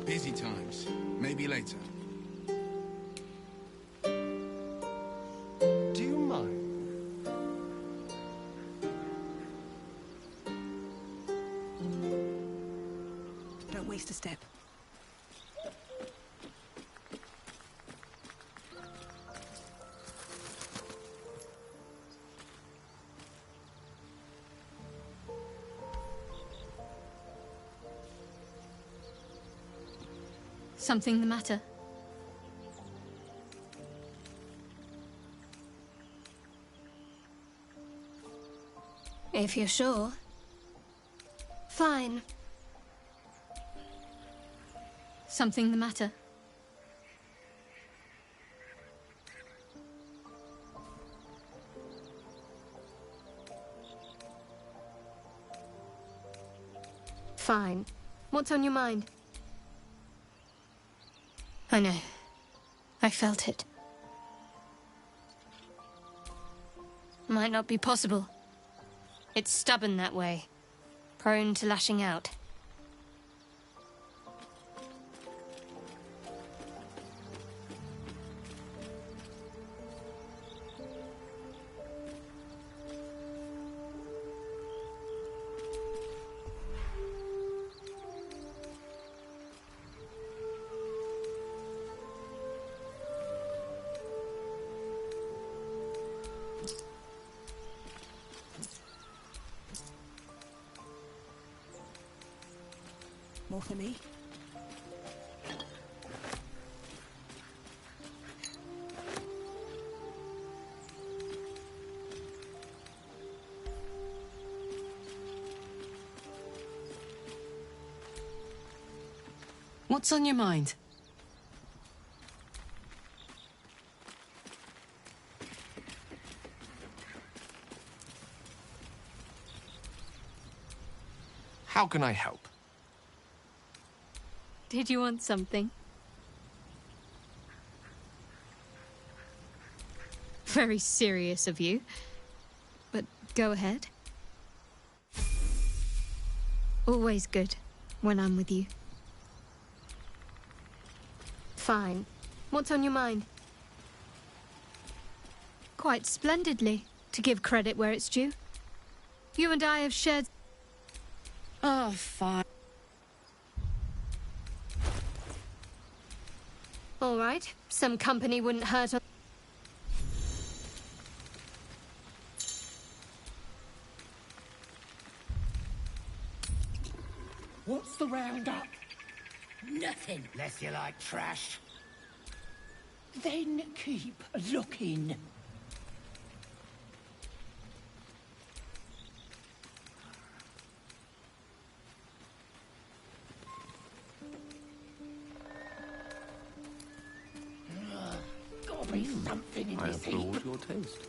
Busy times. Maybe later. Do you mind? Don't waste a step. Something the matter? If you're sure. Fine. Something the matter? Fine. What's on your mind? I know. I felt it. Might not be possible. It's stubborn that way. Prone to lashing out. More for me? What's on your mind? How can I help? Did you want something? Very serious of you. But go ahead. Always good when I'm with you. Fine. What's on your mind? Quite splendidly, to give credit where it's due. You and I have shared... Oh, fine. All right. Some company wouldn't hurt on... What's the roundup? Nothing, unless you like trash. Then keep looking. Gotta be something in I this heap. applaud your taste.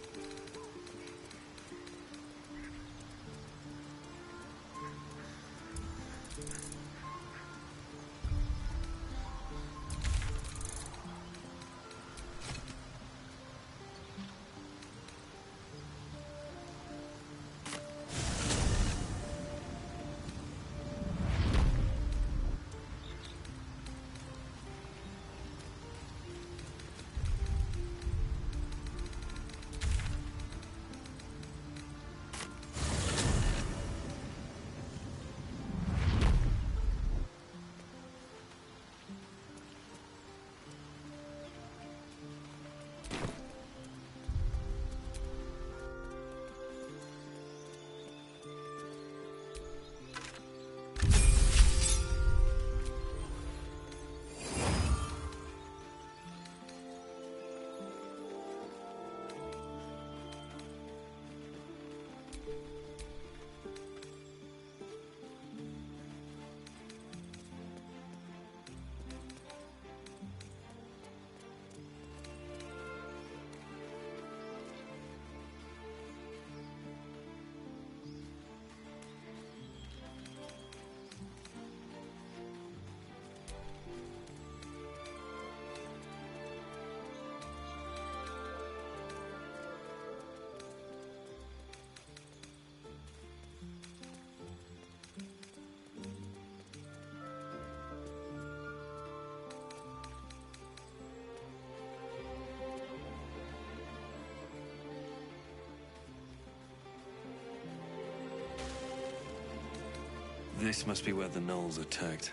This must be where the gnolls attacked.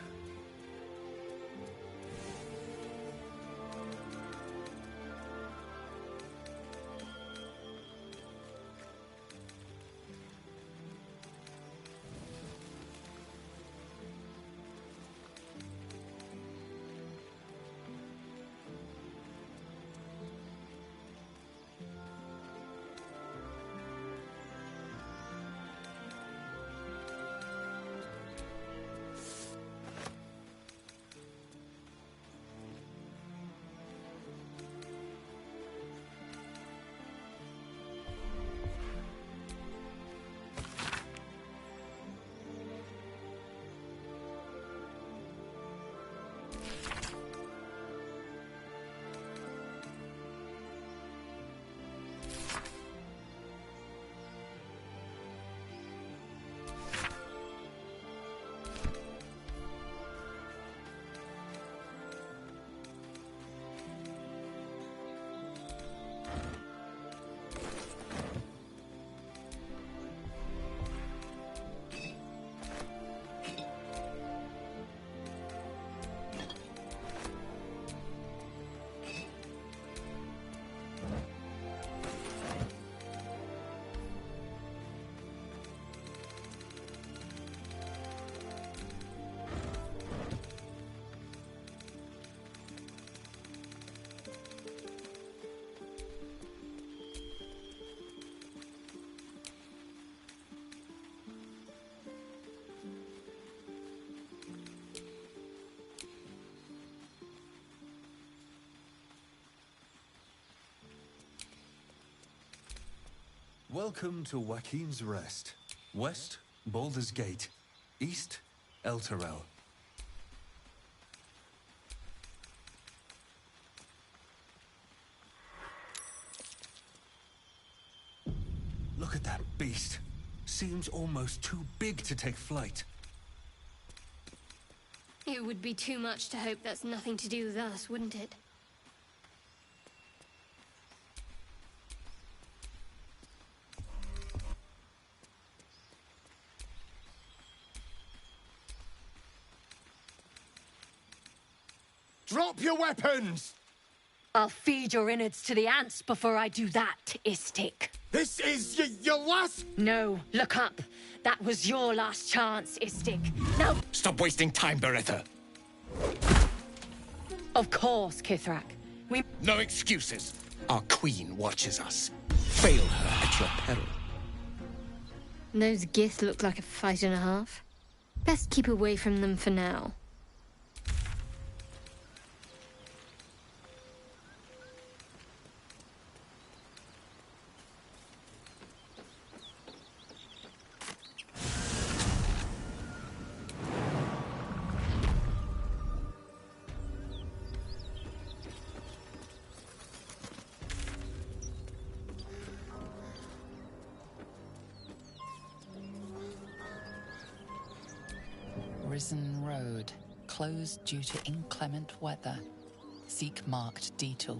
Welcome to Joaquin's Rest. West, Baldur's Gate. East, Elturel. Look at that beast. Seems almost too big to take flight. It would be too much to hope that's nothing to do with us, wouldn't it? Drop your weapons! I'll feed your innards to the ants before I do that, Istik. This is your last... No, look up. That was your last chance, Istik. Now... Stop wasting time, Beretta. Of course, Kithrak. We... No excuses. Our queen watches us. Fail her at your peril. Those Gith look like a fight and a half. Best keep away from them for now. Risen Road, closed due to inclement weather. Seek marked detour.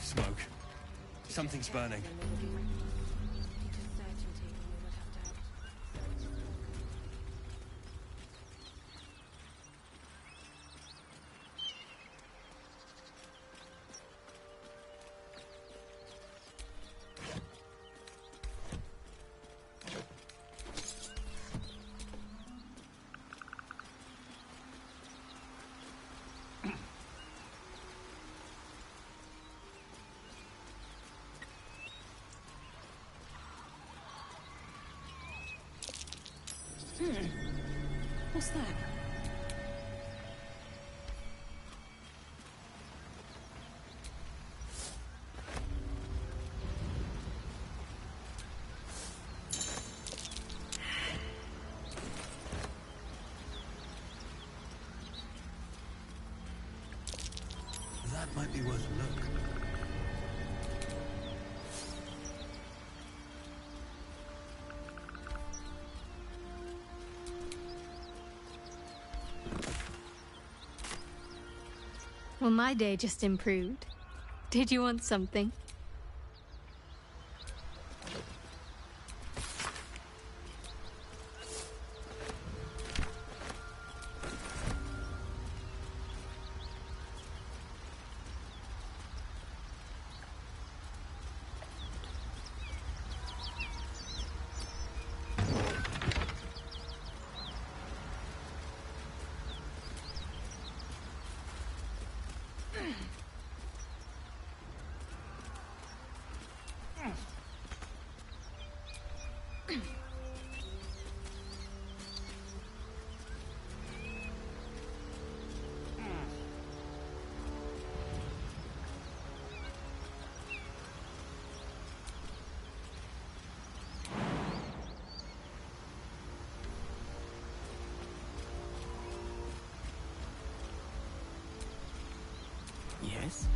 Smoke. Something's burning. What's that? that might be worth a look. Well, my day just improved. Did you want something? Yes?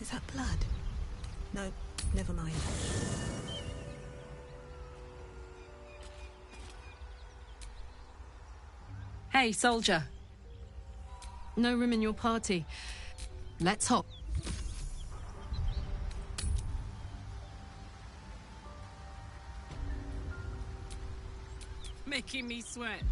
Is that blood? No, never mind. Hey, soldier. No room in your party. Let's hop. Making me sweat.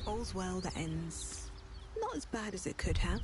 All's well that ends not as bad as it could have.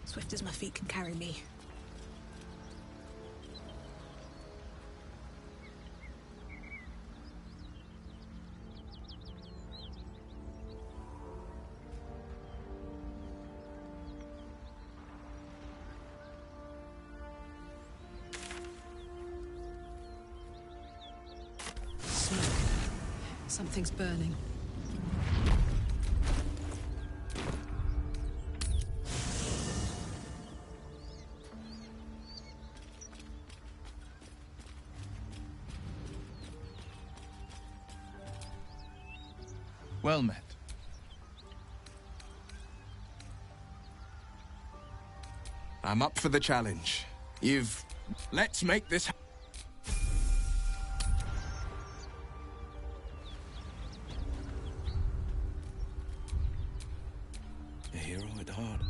Swift as my feet can carry me. Smoke. Something's burning. Well met. I'm up for the challenge. Let's make this happen. A hero at heart.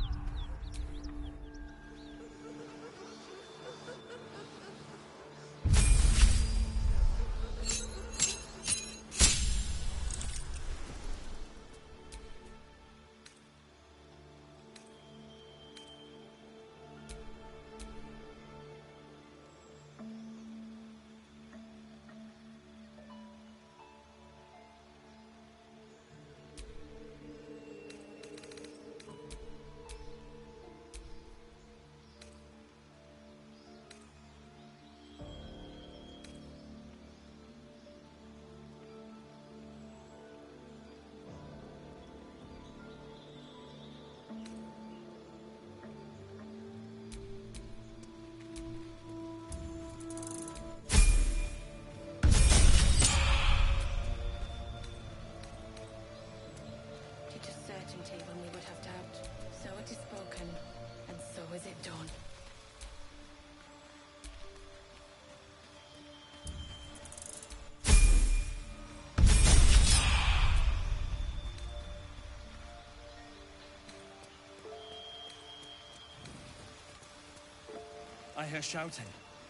I hear shouting.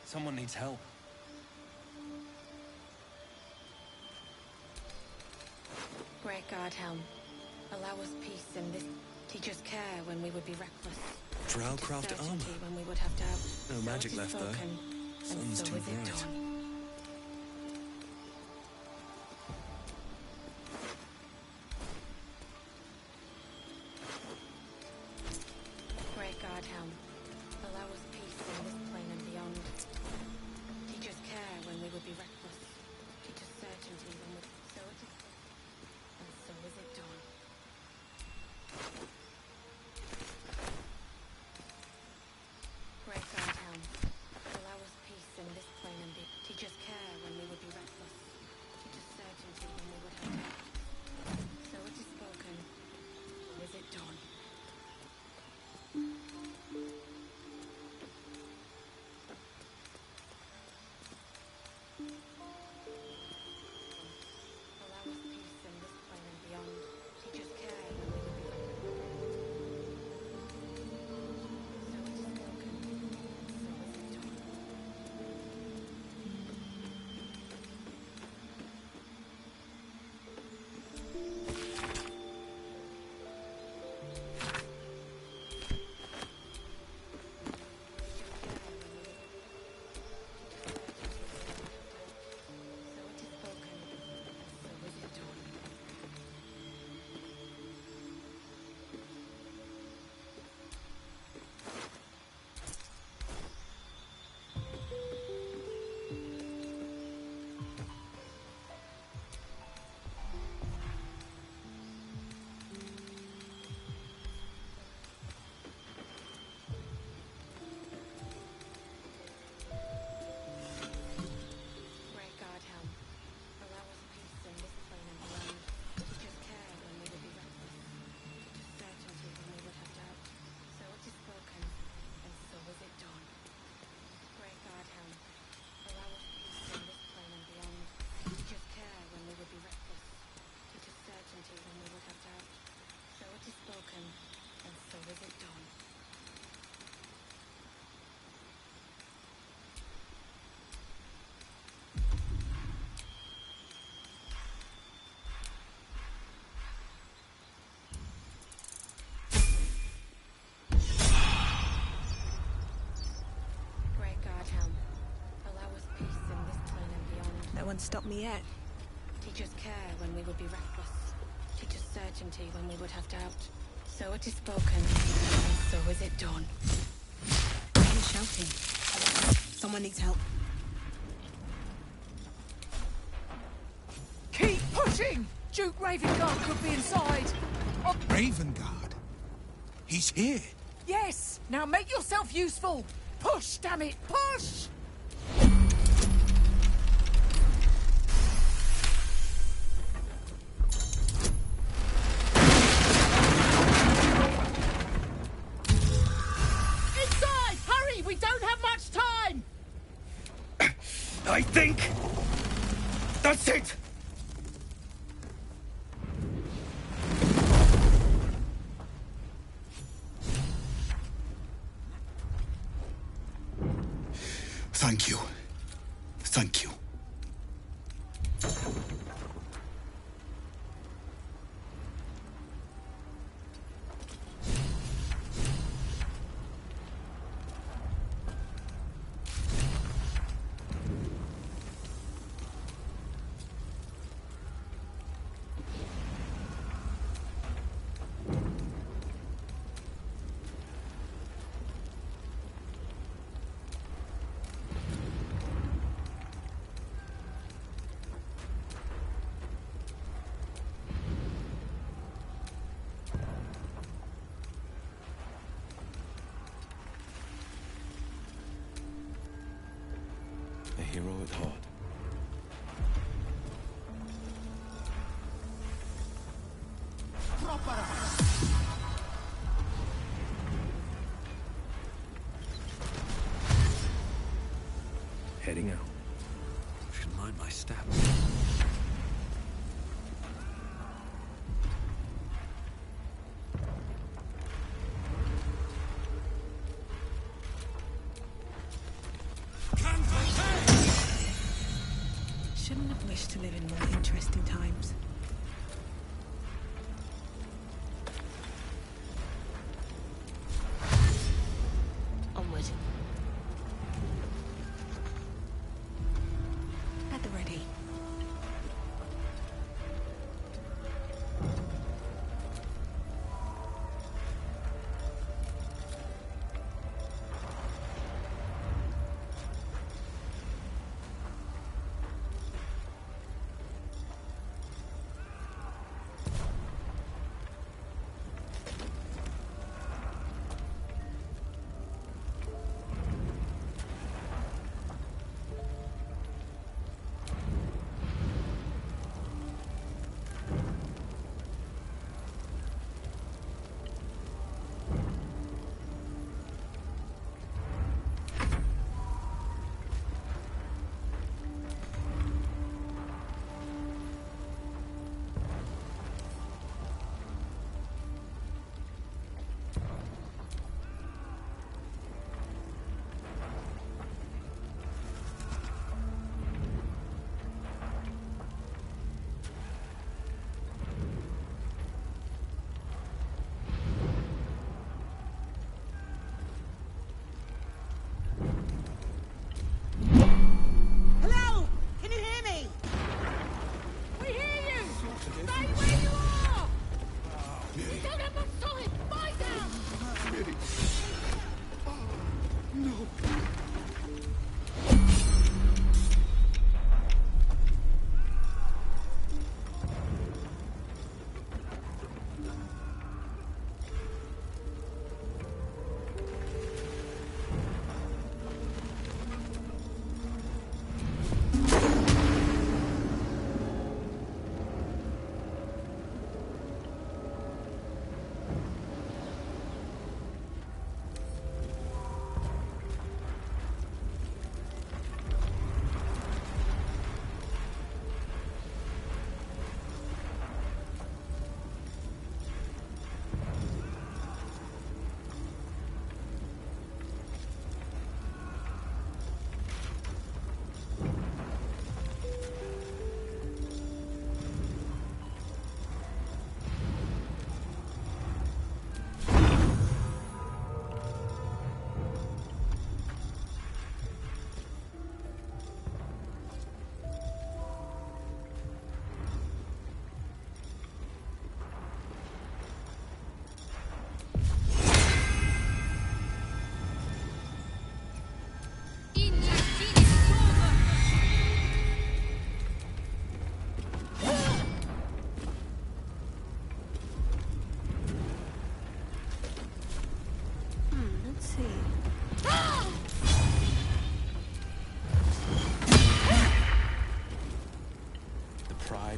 Someone needs help. Great God, Helm. Allow us peace in this. Teach us care when we would be reckless. Drowcraft armor. When we would have doubt. No magic left, though. Sun's too bright. Great God, Helm. Allow us peace in this plane and beyond. Teach us care when we would be reckless. Teach us certainty when we... So it is... And so is it done. Great God, Helm. Allow us peace in this plane and beyond. Teach us care when we would be reckless. Teach us certainty when we would have doubt. So it is spoken. So is it done. Allow us peace in this plane and beyond. Teach us care when we would be so it is spoken, so is it done. So it is spoken, so is it done. Great God, Helm. Allow us peace in this plane and beyond. Teach us care when we would be reckless. Teach us certainty when we would have doubt. So it is spoken, and so is it done. Great God, Helm. Allow us peace in this plane and beyond. Teach us care when we would be reckless. Teach us certainty when we would have doubt. So it is spoken, and so is it done. Great God, Helm. Allow us peace in this plane and beyond. No one stopped me yet. Teach us care when we would be reckless. Teach us certainty when we would have doubt. So it is spoken, and so is it done. Who's shouting? Someone needs help. Keep pushing! Duke Ravengard could be inside. Oh, Ravengard? He's here. yes! Now make yourself useful! Push, damn it! Push! Inside! Hurry! We don't have much time! I think that's it. Thank you. Thank you. A hero at heart. Heading out. Should mind my step. wish to live in more interesting times. Onward. At the ready.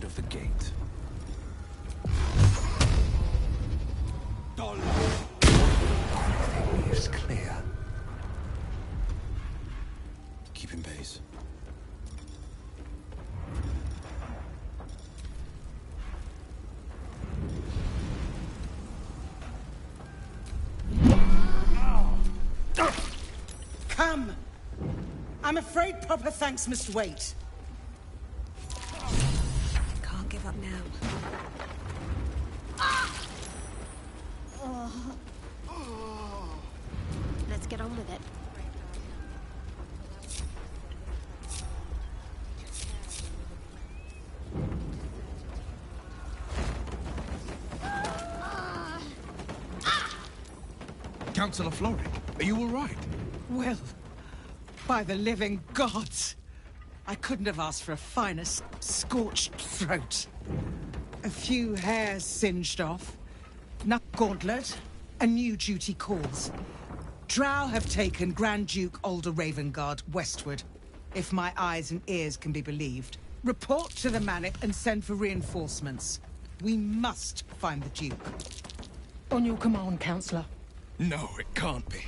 Of the gate. Everything is clear. Keeping pace. Come! I'm afraid proper thanks must wait. Can't give up now. Let's get on with it. Councillor Floric, are you all right? Well, by the living gods, I couldn't have asked for a finer scorched throat. A few hairs singed off, nut gauntlet, and new duty calls. Drow have taken Grand Duke Alder Ravengard westward, if my eyes and ears can be believed. Report to the Manic and send for reinforcements. We must find the Duke. On your command, Councillor. No, it can't be.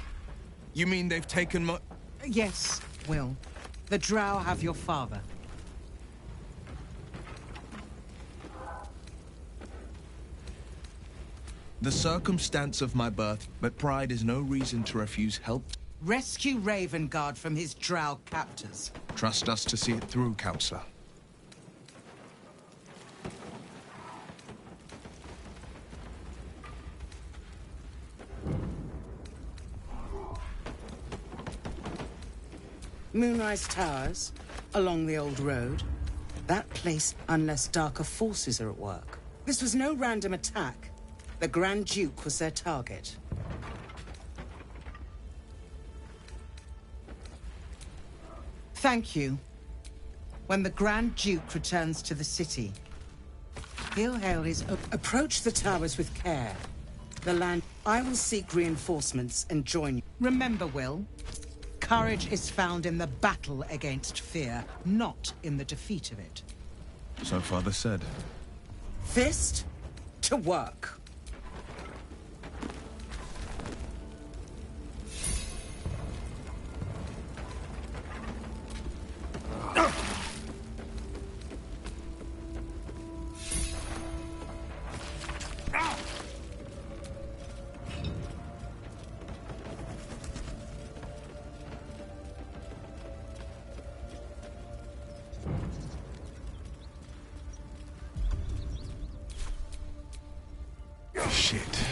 You mean they've taken my... Yes, Will. The Drow have your father. The circumstance of my birth, but pride is no reason to refuse help. Rescue Ravengard from his Drow captors. Trust us to see it through, Councillor. Moonrise Towers, along the old road. That place, unless darker forces are at work. This was no random attack. The Grand Duke was their target. Thank you. When the Grand Duke returns to the city, he'll hail his... Approach the towers with care. The land... I will seek reinforcements and join you. Remember, Will, courage is found in the battle against fear, not in the defeat of it. So Father said. Fist to work. Shit.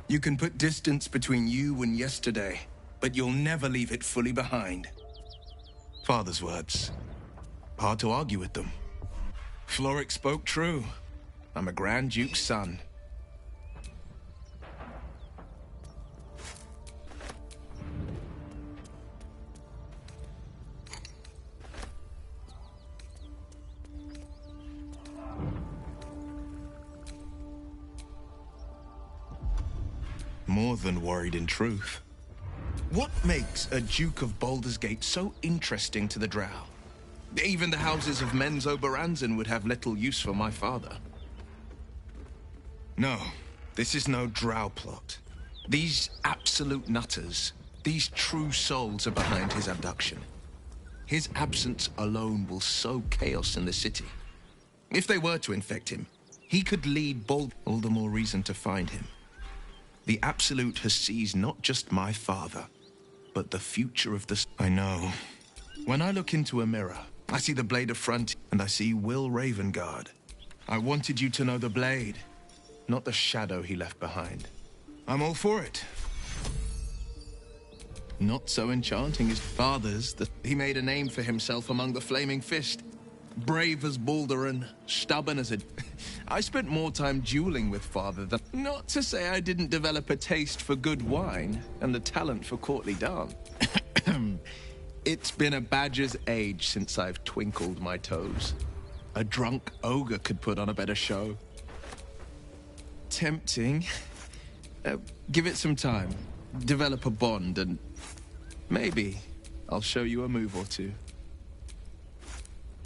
You can put distance between you and yesterday, but you'll never leave it fully behind. Father's words. Hard to argue with them. Floric spoke true. I'm a Grand Duke's son. More than worried, in truth. What makes a Duke of Baldur's Gate so interesting to the Drow? Even the houses of Menzo Baranzan would have little use for my father. No, this is no Drow plot. These absolute nutters, these true souls are behind his abduction. His absence alone will sow chaos in the city. If they were to infect him, he could lead Bald... All the more reason to find him. The Absolute has seized not just my father, but the future of the... I know. When I look into a mirror, I see the Blade of Frontier, and I see Will Ravengard. I wanted you to know the Blade, not the shadow he left behind. I'm all for it. Not so enchanting as father's, that he made a name for himself among the Flaming Fist. Brave as Balduran, stubborn as a... I spent more time dueling with father than... Not to say I didn't develop a taste for good wine and the talent for courtly dance. It's been a badger's age since I've twinkled my toes. A drunk ogre could put on a better show. Tempting. Give it some time. Develop a bond and... maybe I'll show you a move or two.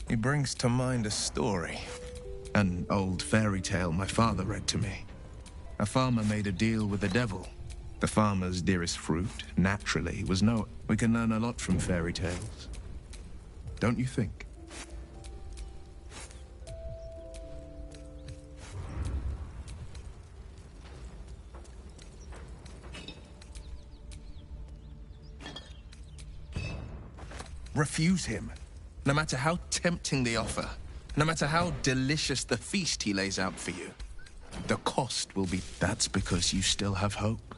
He brings to mind a story. An old fairy tale my father read to me. A farmer made a deal with the devil. The farmer's dearest fruit, naturally, was no... We can learn a lot from fairy tales. Don't you think? Refuse him. No matter how tempting the offer, no matter how delicious the feast he lays out for you, the cost will be... That's because you still have hope.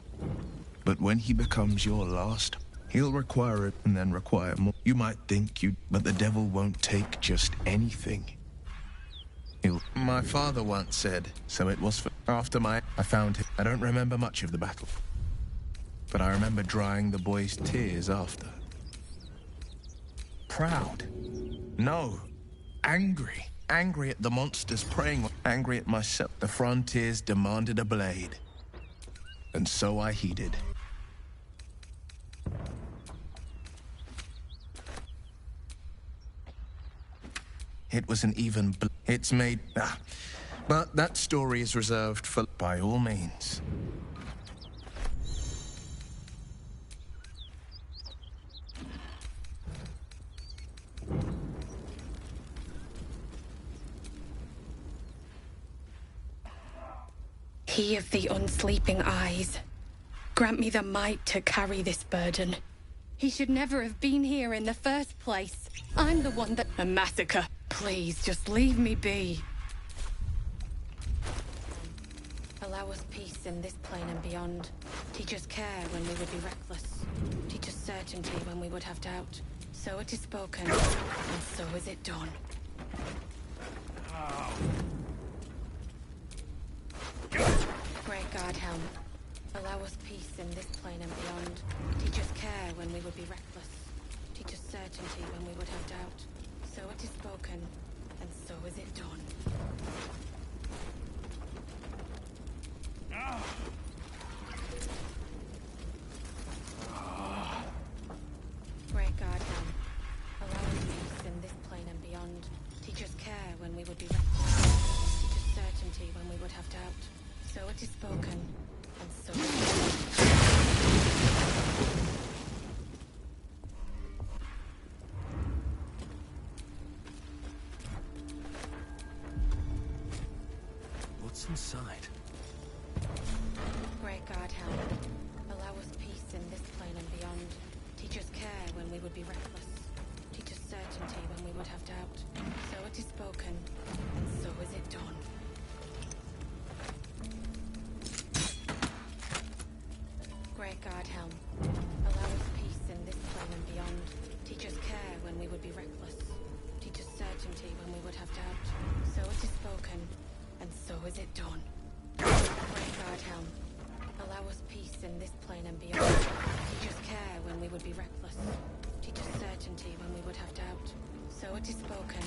But when he becomes your last, he'll require it and then require more. You might think you... But the devil won't take just anything. My father once said, so it was for... After I found him. I don't remember much of the battle. But I remember drying the boy's tears after. Proud. No. Angry. Angry at the monsters preying. Angry at myself. The frontiers demanded a blade. And so I heeded. It was an even... It's made... But that story is reserved for... By all means. He of the unsleeping eyes, grant me the might to carry this burden. He should never have been here in the first place. I'm the one that... A massacre. Please, just leave me be. Allow us peace in this plane and beyond. Teach us care when we would be reckless. Teach us certainty when we would have doubt. So it is spoken, and so is it done. Great God Helm, allow us peace in this plane and beyond. Teach us care when we would be reckless. Teach us certainty when we would have doubt. So it is spoken, and so is it done. Great God Helm, allow us peace in this plane and beyond. Teach us care when we would be reckless. Teach us certainty when we would have doubt. So it is spoken, and so it is done. What's inside? Great God Helm, allow us peace in this plane and beyond. Teach us care when we would be reckless. Teach us certainty when we would have doubt. So it is spoken, and so is it done. Great God Helm, allow us peace in this plane and beyond. Teach us care when we would be reckless. Teach us certainty when we would have doubt. So it is spoken, and so is it done. Great God Helm, allow us peace in this plane and beyond. Teach us care when we would be reckless. Teach us certainty when we would have doubt. So it is spoken.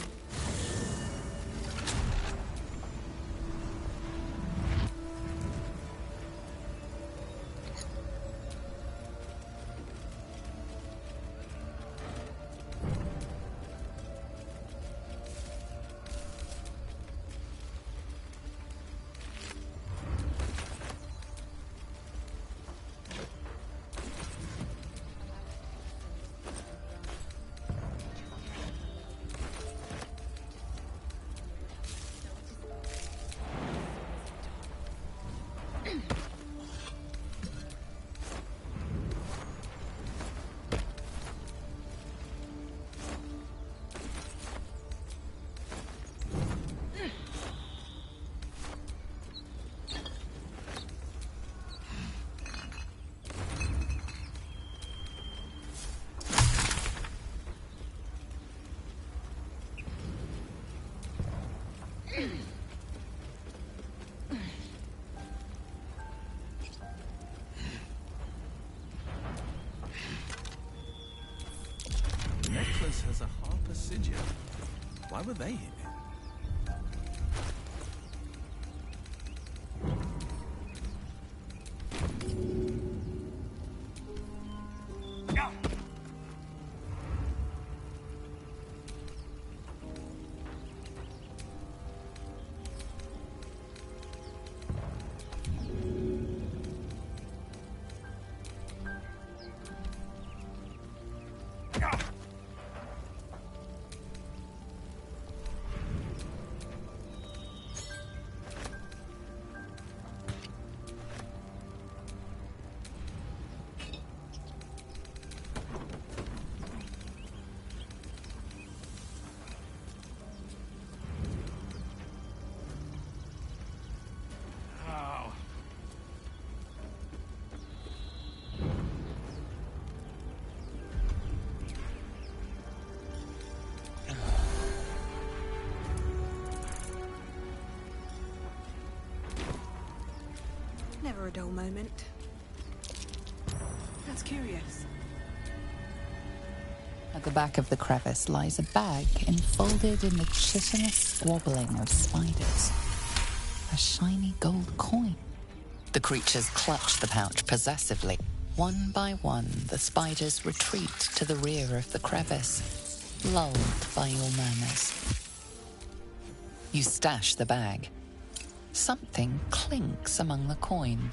The necklace has a harper sigil. Why were they here? Never a dull moment. That's curious. At the back of the crevice lies a bag enfolded in the chitinous squabbling of spiders. A shiny gold coin. The creatures clutch the pouch possessively. One by one, the spiders retreat to the rear of the crevice, lulled by your murmurs. You stash the bag. Something clinks among the coin.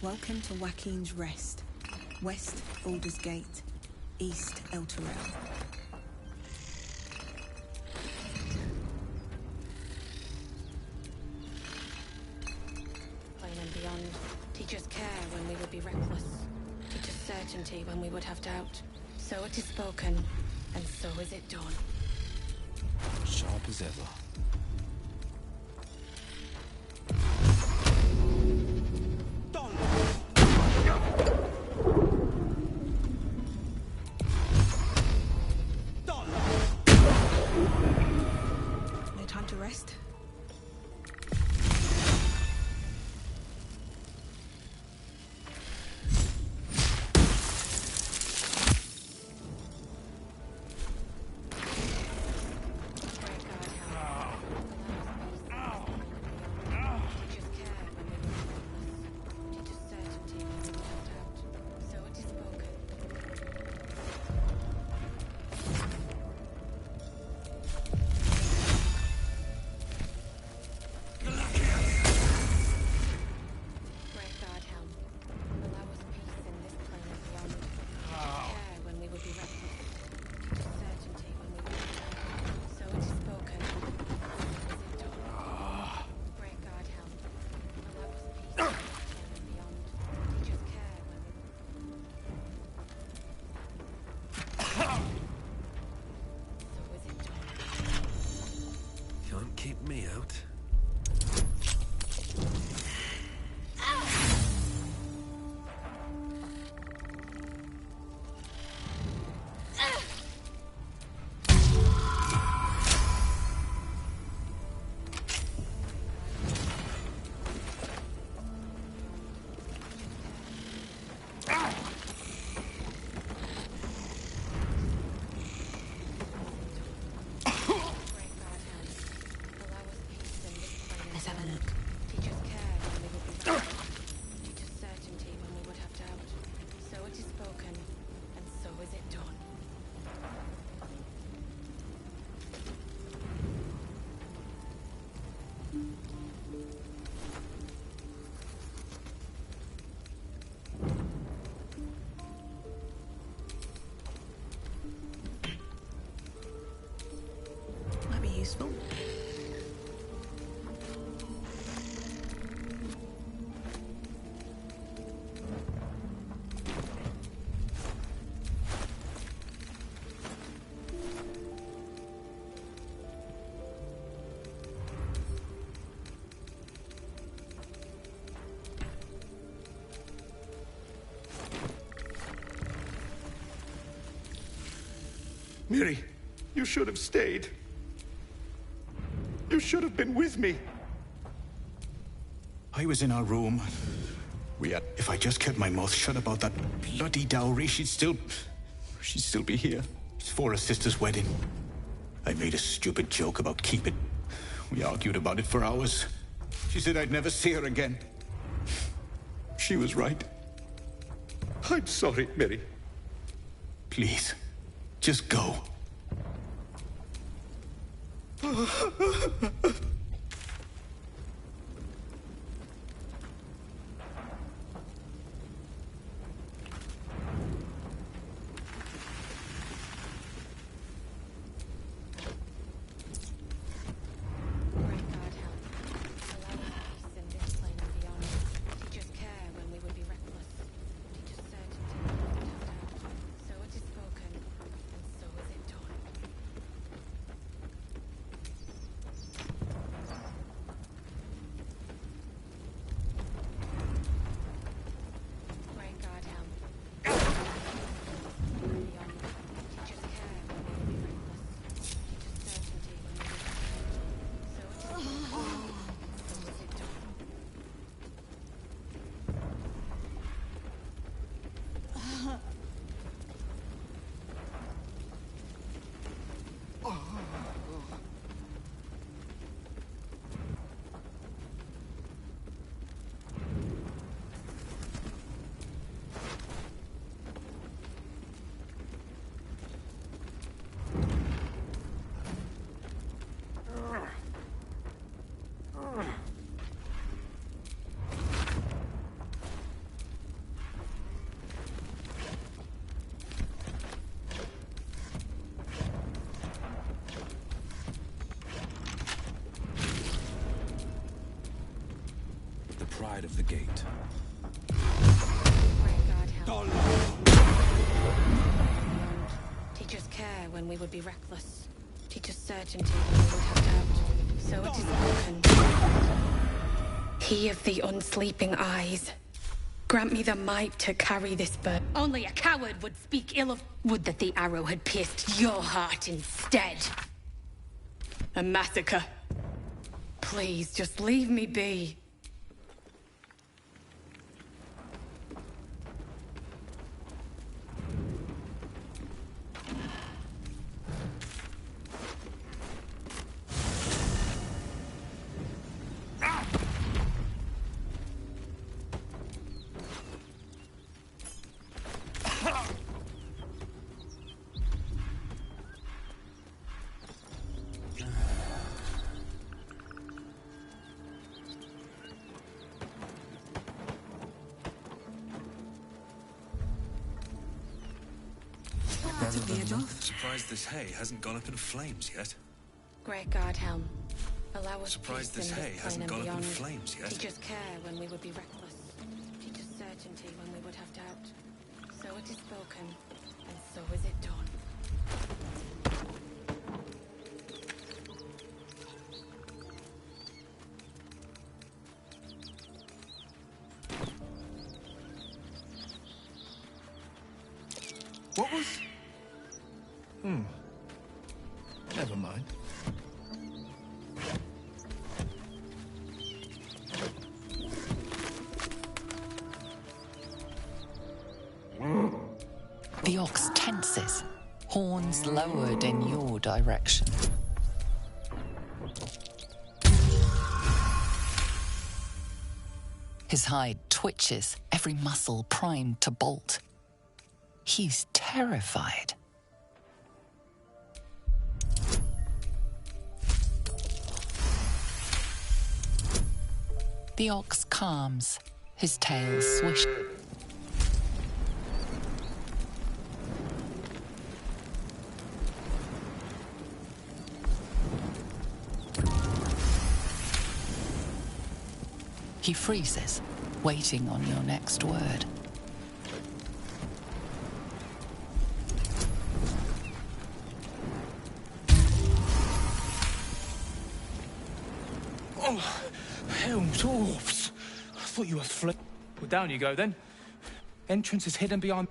Welcome to Joaquin's Rest. West, Baldur's Gate. East, El Terrell. Plain and beyond. Teach us care when we would be reckless. Teach us certainty when we would have doubt. So it is spoken, and so is it done. Sharp as ever. No time to rest? Can't keep me out. Let's have a look. Teach us care when we would be reckless. Teach us certainty when we would have doubt. So it is spoken, and so is it done. Might be useful. Miri, you should have stayed. You should have been with me. I was in our room. If I just kept my mouth shut about that bloody dowry, she'd still be here. It's for her sister's wedding. I made a stupid joke about keeping. We argued about it for hours. She said I'd never see her again. She was right. I'm sorry, Miri. Please, just go. side of the gate. Teach us care when we would be reckless. Teach us certainty when we would have doubt. So it is spoken. He of the unsleeping eyes. Grant me the might to carry this burden. Only a coward would speak ill of... Would that the arrow had pierced your heart instead. A massacre. Please, just leave me be. Surprised this hay hasn't gone up in flames yet. Great God, Helm. Allow us Surprised peace this in hay this hasn't plane gone and up in beyond. flames yet. Teach us care when we would be reckless. Teach us certainty when we would have doubt. So it is spoken, and so is it done. What was... Never mind. The ox tenses, horns lowered in your direction. His hide twitches, every muscle primed to bolt. He's terrified. The ox calms, his tail swish. He freezes, waiting on your next word. Oh, Helm's orbs. I thought you were Well, down you go then. Entrance is hidden behind...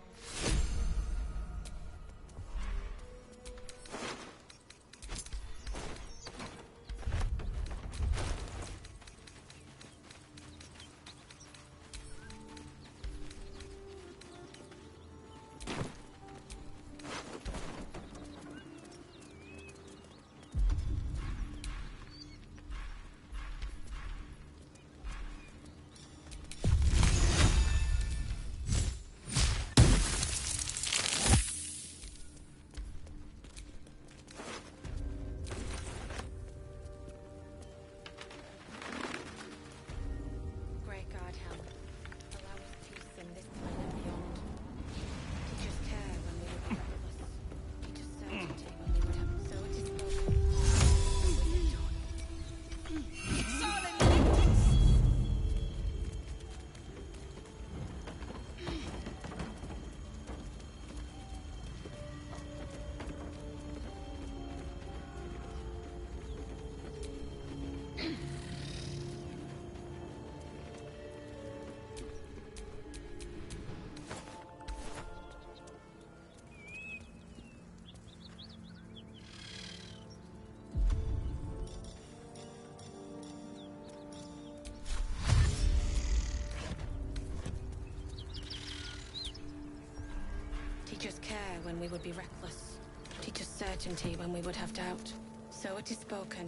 Teach us care when we would be reckless. Teach us certainty when we would have doubt. So it is spoken,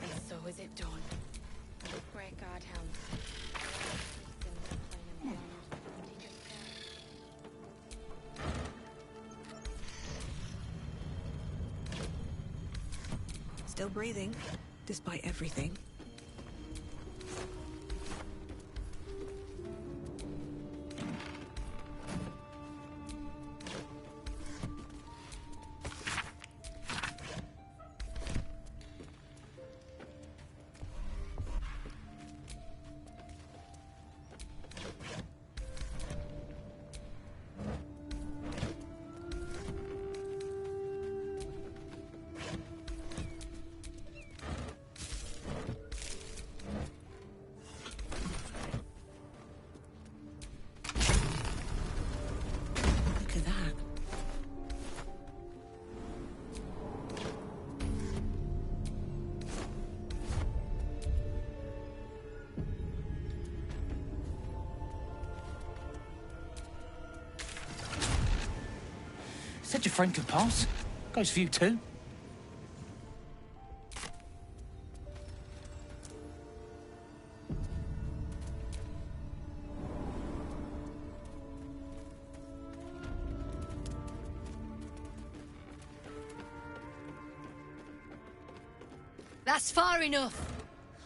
and so is it done. Great God, Helm. Still breathing, despite everything. Said your friend could pass. Goes for you too. That's far enough.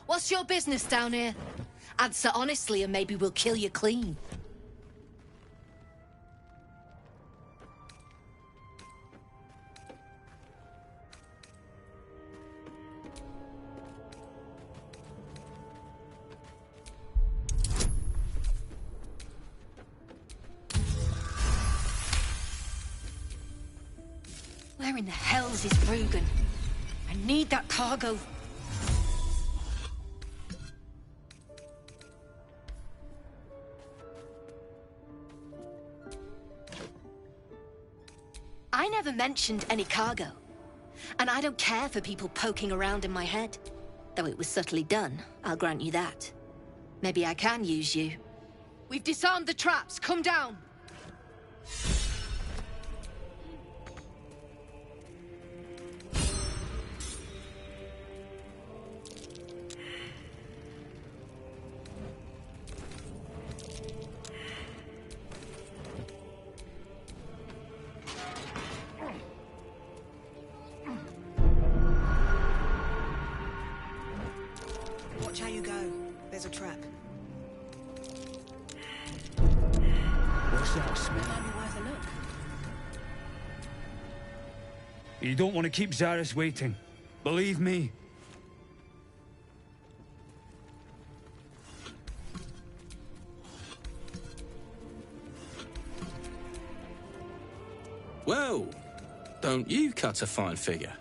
What's your business down here? Answer honestly and maybe we'll kill you clean. Where in the hell's is Rugen? I need that cargo. I never mentioned any cargo. And I don't care for people poking around in my head. Though it was subtly done, I'll grant you that. Maybe I can use you. We've disarmed the traps. Come down. Watch how you go. There's a trap. What's that smell? Might be worth a look. You don't want to keep Zarys waiting. Believe me. Well, don't you cut a fine figure?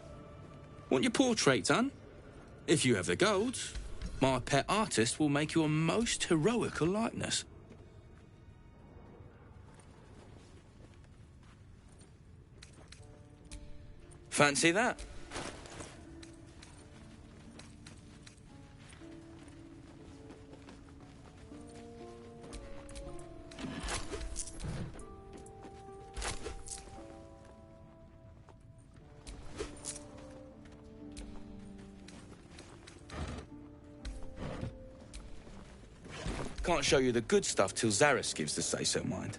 Want your portrait done? If you have the gold, my pet artist will make you a most heroical likeness. Fancy that? Can't show you the good stuff till Zarys gives the say-so, mind.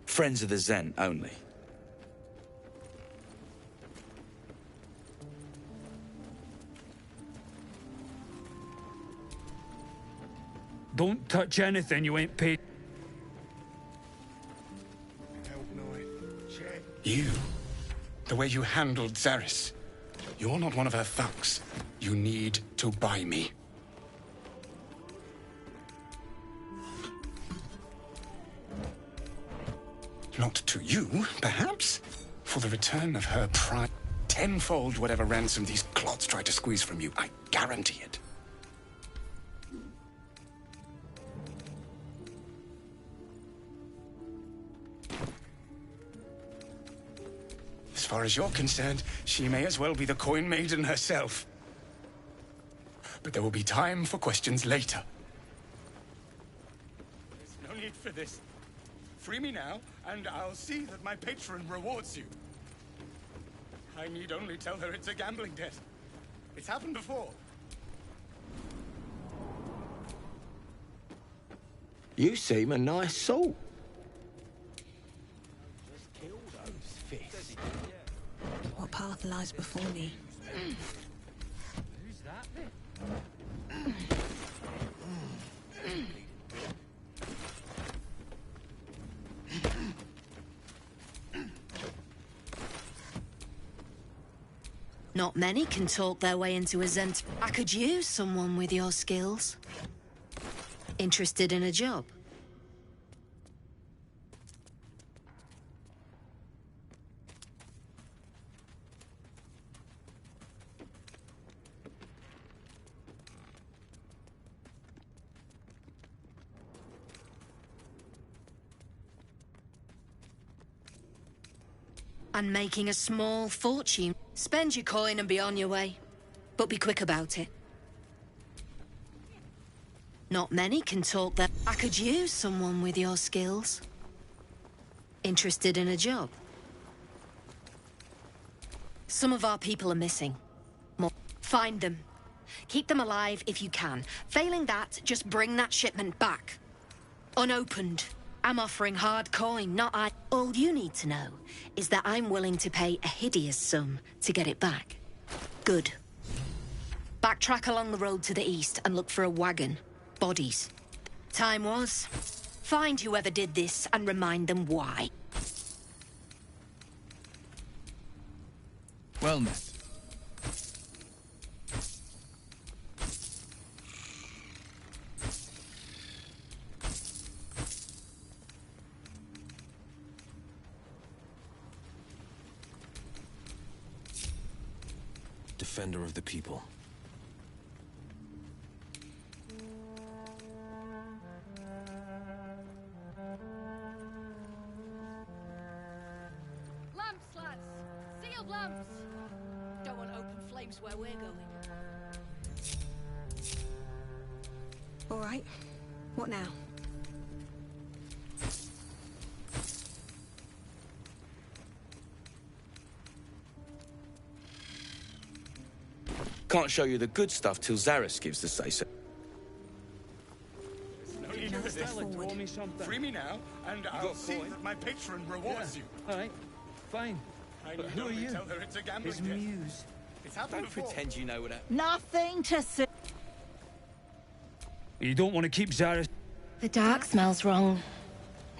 Friends of the Zen only. Don't touch anything you ain't paid. You? The way you handled Zarys. You're not one of her thugs. You need to buy me. Not to you, perhaps? For the return of her pride. Tenfold whatever ransom these clods try to squeeze from you. I guarantee it. As far as you're concerned, she may as well be the coin maiden herself. But there will be time for questions later. There's no need for this. Free me now, and I'll see that my patron rewards you. I need only tell her it's a gambling debt. It's happened before. You seem a nice soul. What path lies before me? Who's that? Not many can talk their way into a Zen. I could use someone with your skills. Interested in a job? And making a small fortune. Spend your coin and be on your way. But be quick about it. Not many can talk that. I could use someone with your skills. Interested in a job? Some of our people are missing. More. Find them. Keep them alive if you can. Failing that, just bring that shipment back. Unopened. I'm offering hard coin, not I. All you need to know is that I'm willing to pay a hideous sum to get it back. Good. Backtrack along the road to the east and look for a wagon. Bodies. Time was. Find whoever did this and remind them why. Well met. Defender of the people. Lamps, lads! Sealed lamps! Don't want open flames where we're going. All right. What now? Can't show you the good stuff till Zaris gives the say-so. No need for this. Draw me something. Free me now, and I'll see that my patron rewards you. All right, fine. But who are you? Tell her it's a gambling His debt. muse. It's happened Don't before. pretend you know what that... Nothing to say. You don't want to keep Zaris. The dark smells wrong.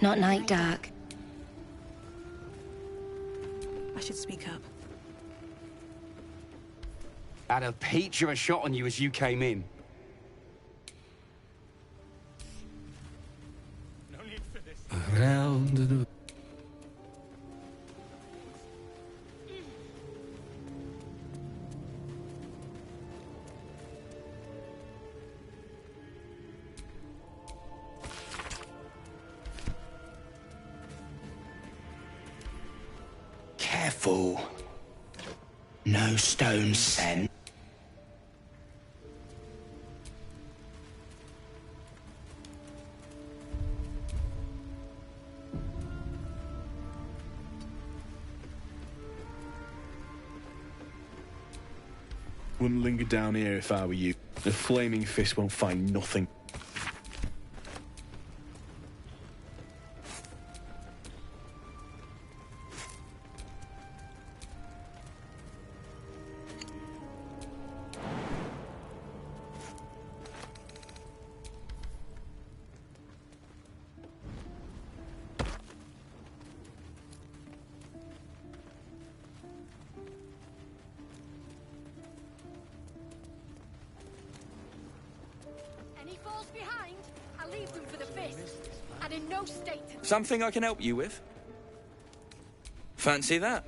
Not night dark. I should speak up. Had a peach of a shot on you as you came in. No need for this. Around and... Careful. No stone sent. Wouldn't linger down here if I were you. The flaming fist won't find nothing. Any falls behind, I'll leave them for the fist. And in no state to... Something I can help you with? Fancy that?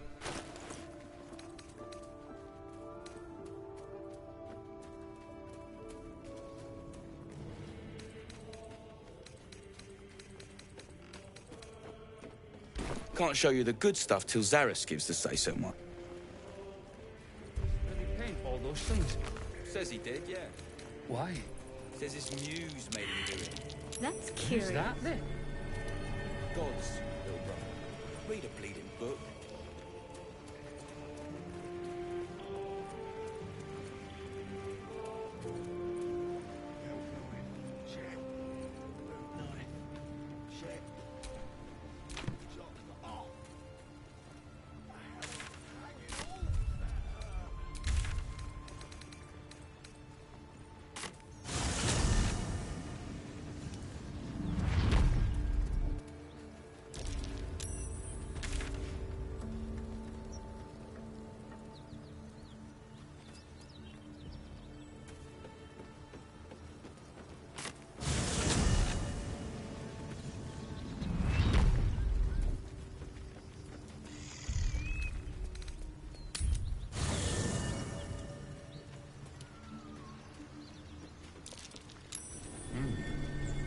Can't show you the good stuff till Zaris gives the say-so, Mike. Did he paint all those things? Says he did, yeah. Why? Says his muse made him do it. That's curious. Who's that then? Gods, little brother. Read a bleeding book.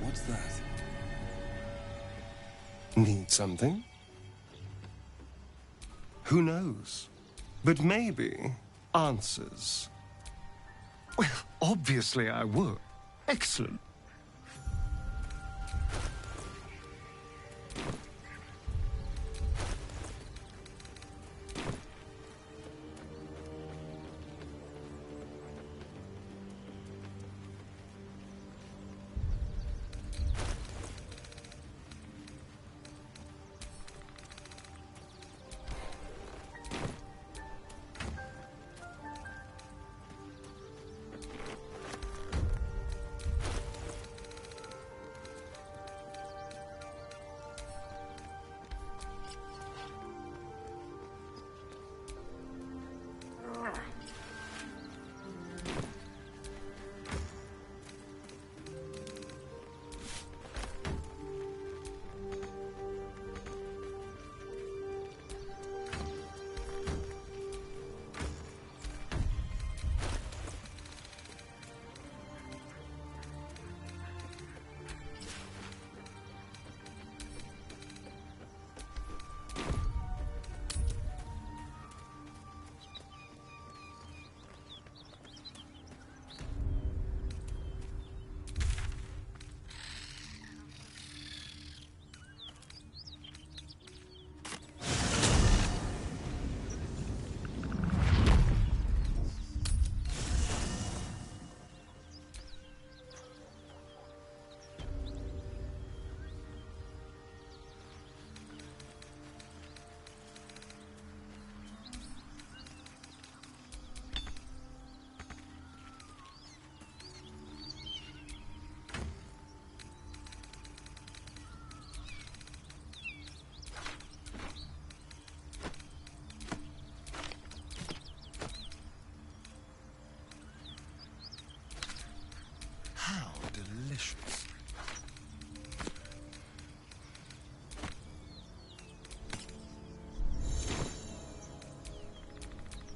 What's that? Need something? Who knows? But maybe answers. Well, obviously I would. Excellent.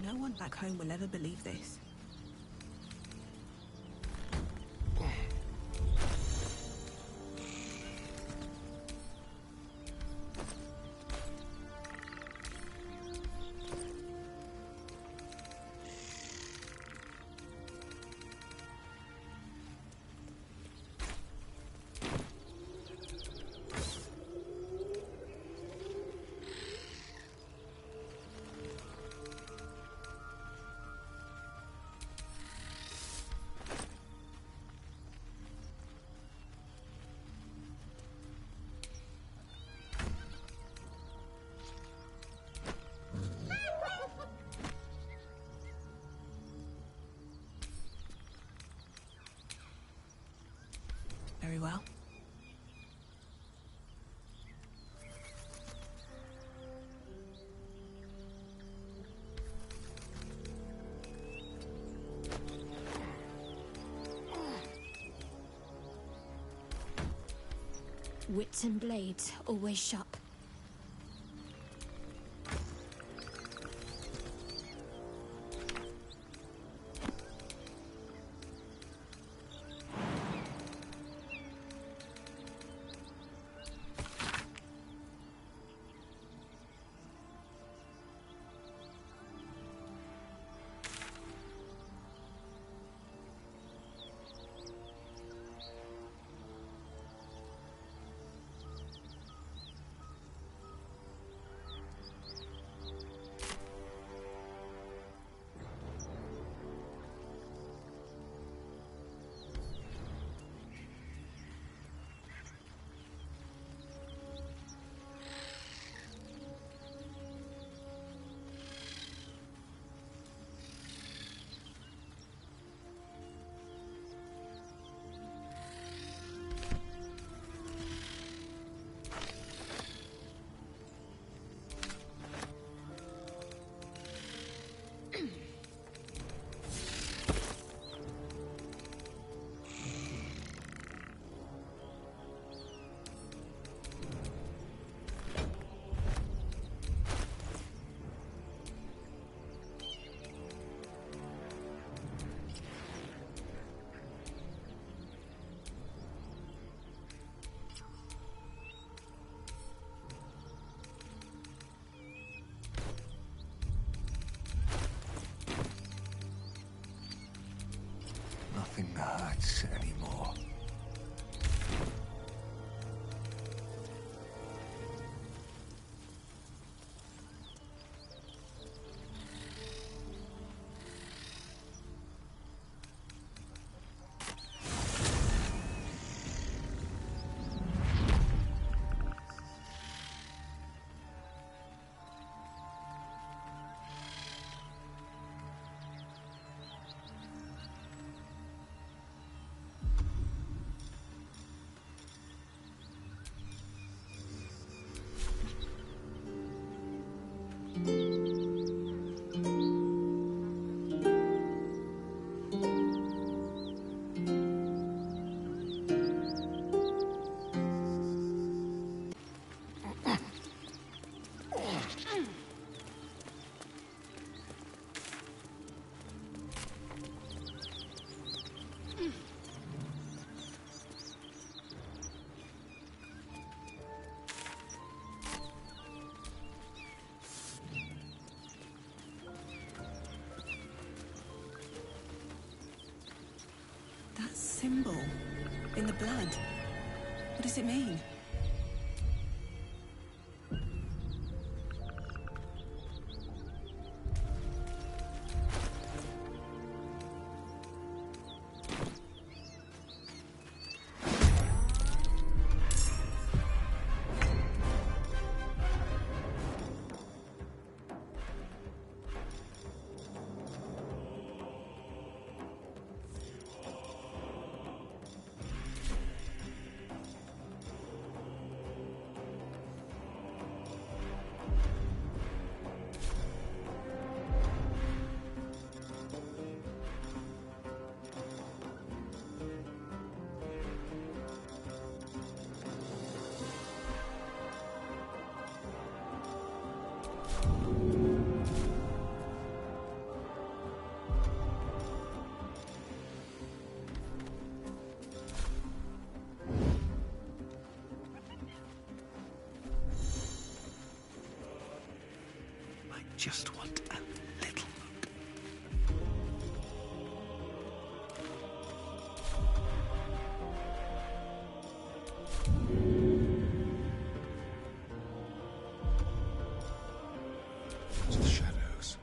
No one back home will ever believe this. Very well. Wits and blades, always sharp. Nothing hurts anymore. That symbol in the blood. What does it mean? just want a little look. To the shadows.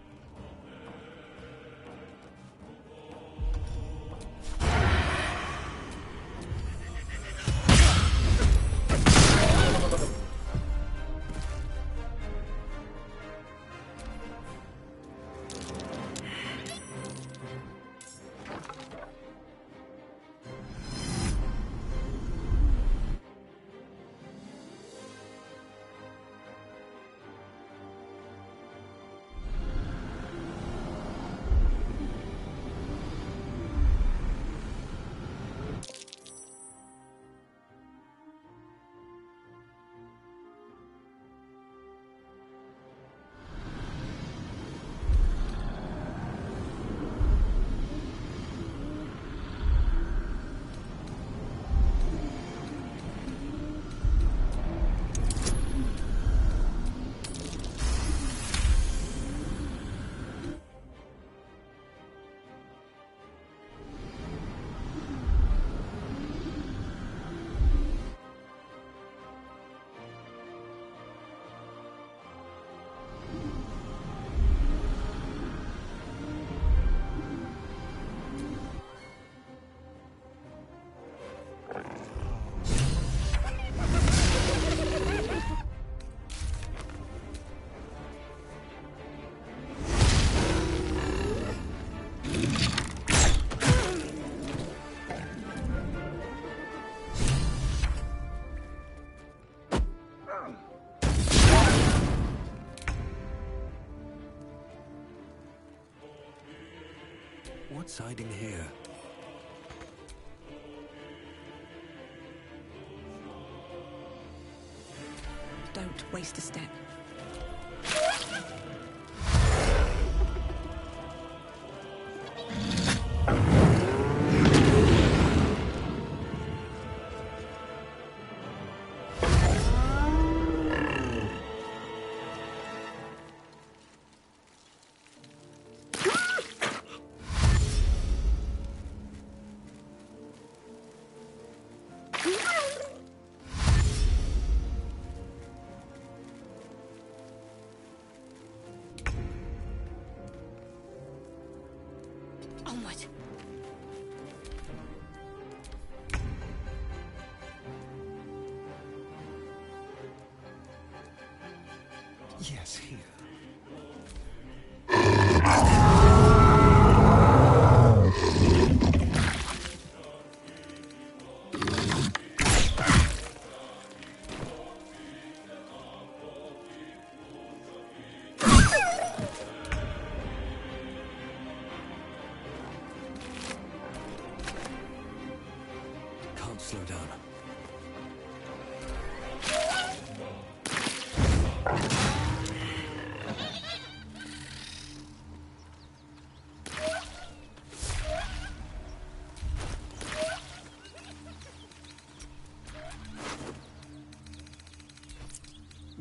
What's hiding here? Don't waste a step. Onward. Yes, here. Can't slow down.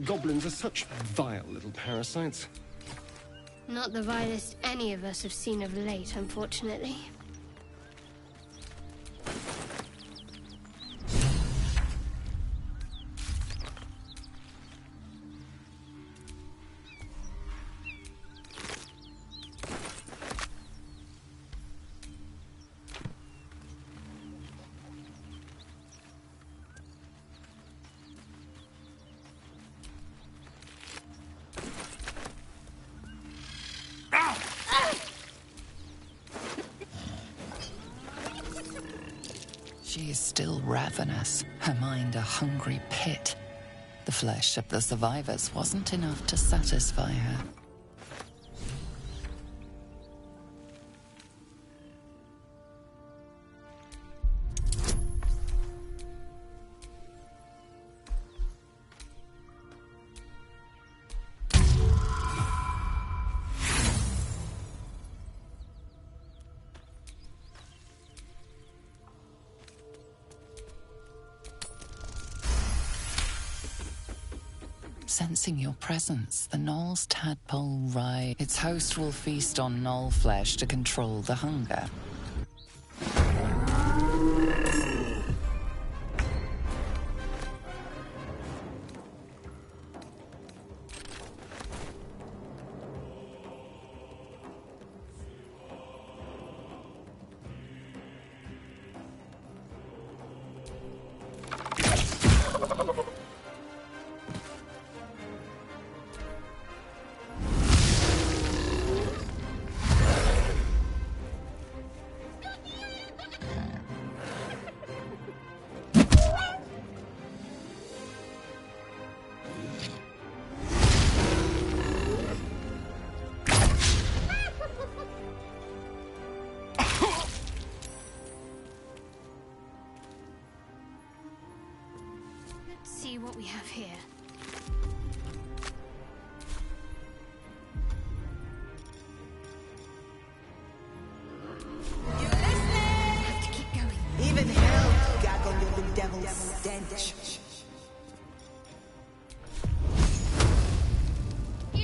Goblins are such vile little parasites. Not the vilest any of us have seen of late, unfortunately. She is still ravenous, her mind a hungry pit. The flesh of the survivors wasn't enough to satisfy her. Sensing your presence, the Knoll's tadpole rise. Its host will feast on Knoll flesh to control the hunger. See what we have here. Have to keep going. Even hell gag under the devil's stench. I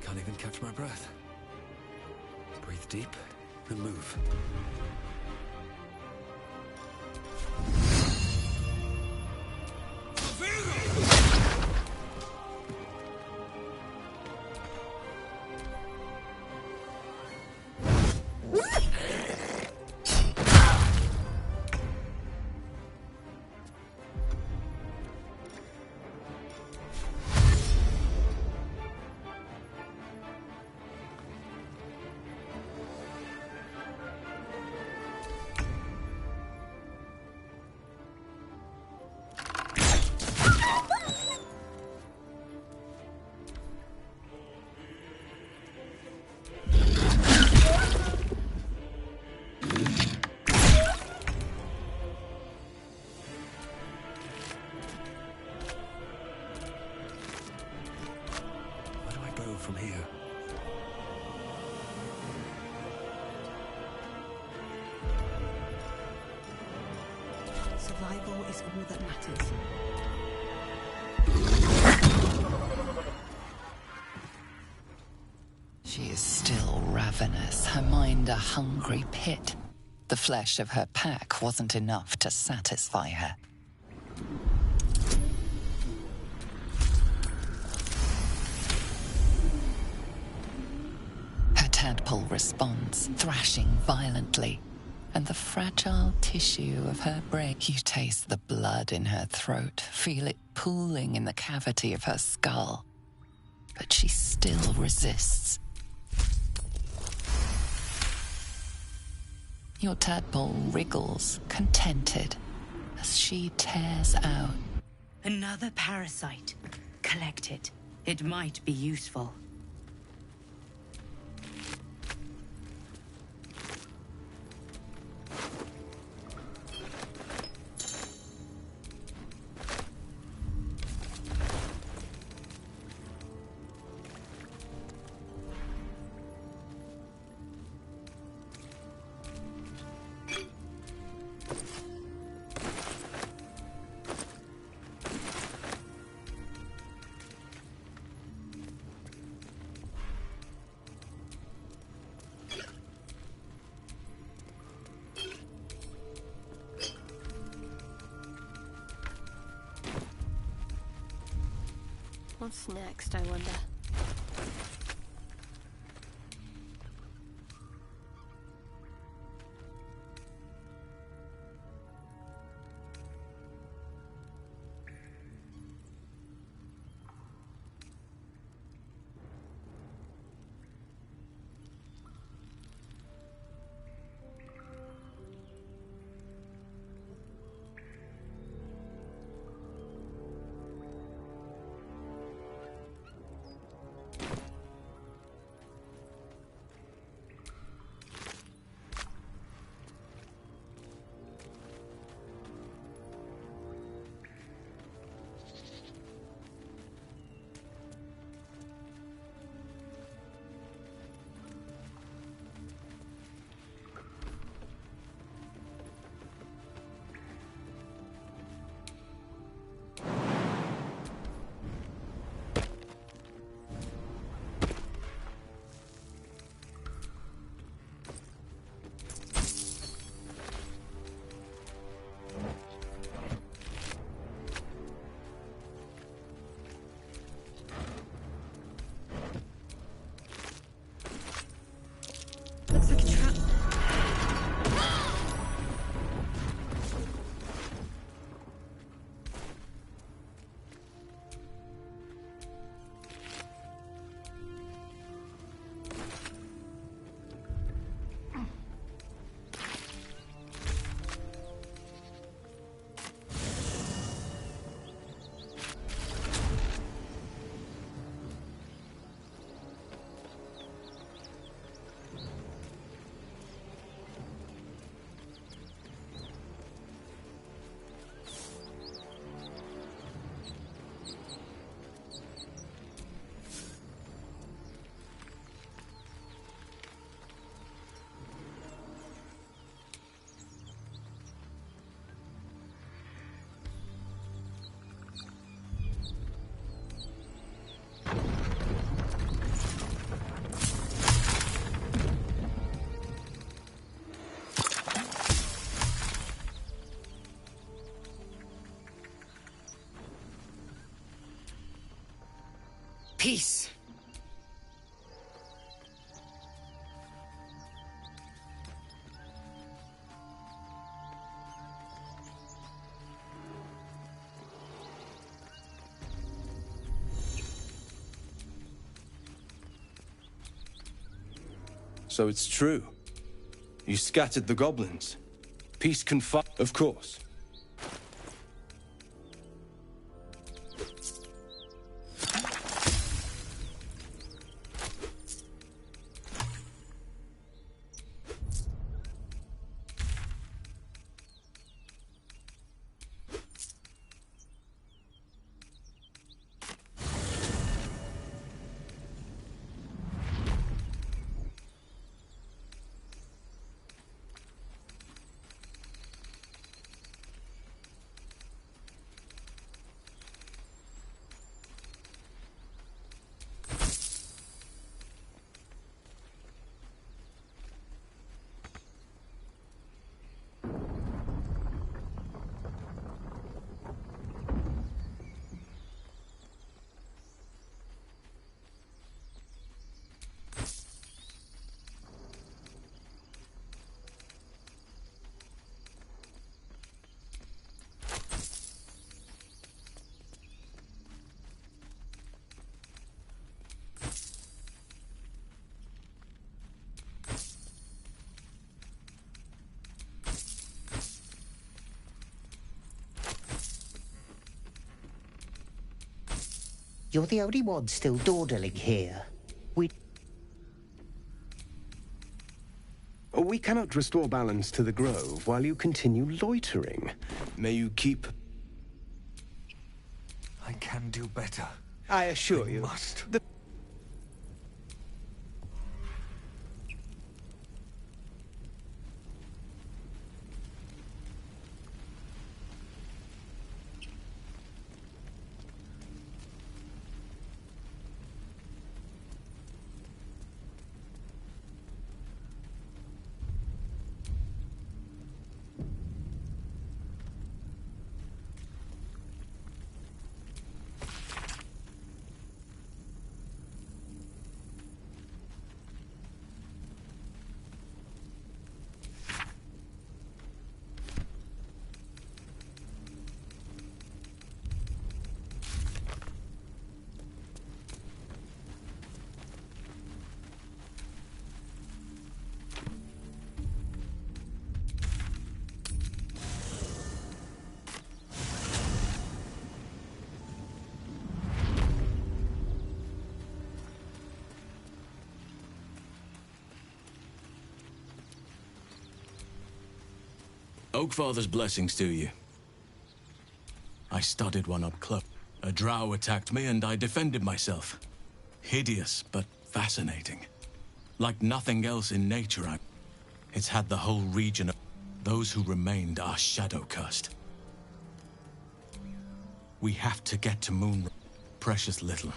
can't even catch my breath. Breathe deep and move. From here. Survival is all that matters. She is still ravenous, her mind a hungry pit. The flesh of her pack wasn't enough to satisfy her. Tadpole responds, thrashing violently, and the fragile tissue of her brain. You taste the blood in her throat, feel it pooling in the cavity of her skull. But she still resists. Your tadpole wriggles, contented, as she tears out. Another parasite. Collect it. It might be useful. What's next, I wonder? Peace. So it's true. You scattered the goblins. Peace can fight, of course. You're the only one still dawdling here. We cannot restore balance to the grove while you continue loitering. May you keep... I can do better. I assure you. Must. Oakfather's blessings to you. I studied one up close. A drow attacked me and I defended myself. Hideous, but fascinating. Like nothing else in nature, it's had the whole region of... Those who remained are shadow-cursed. We have to get to Moon... Precious little.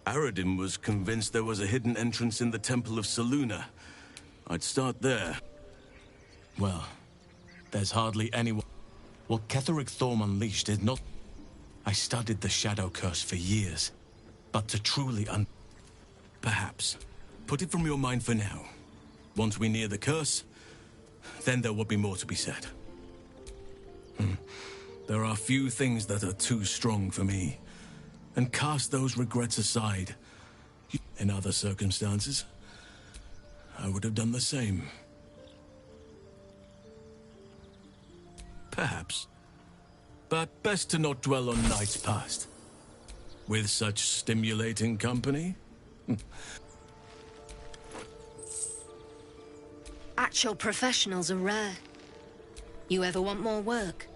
Aradin was convinced there was a hidden entrance in the Temple of Selûne. I'd start there. Well, there's hardly anyone... What Ketheric Thorm unleashed is not... I studied the Shadow Curse for years, but to truly Perhaps. Put it from your mind for now. Once we near the curse, then there will be more to be said. There are few things that are too strong for me, and cast those regrets aside. In other circumstances, I would have done the same. Perhaps. But best to not dwell on nights past. With such stimulating company? Actual professionals are rare. You ever want more work?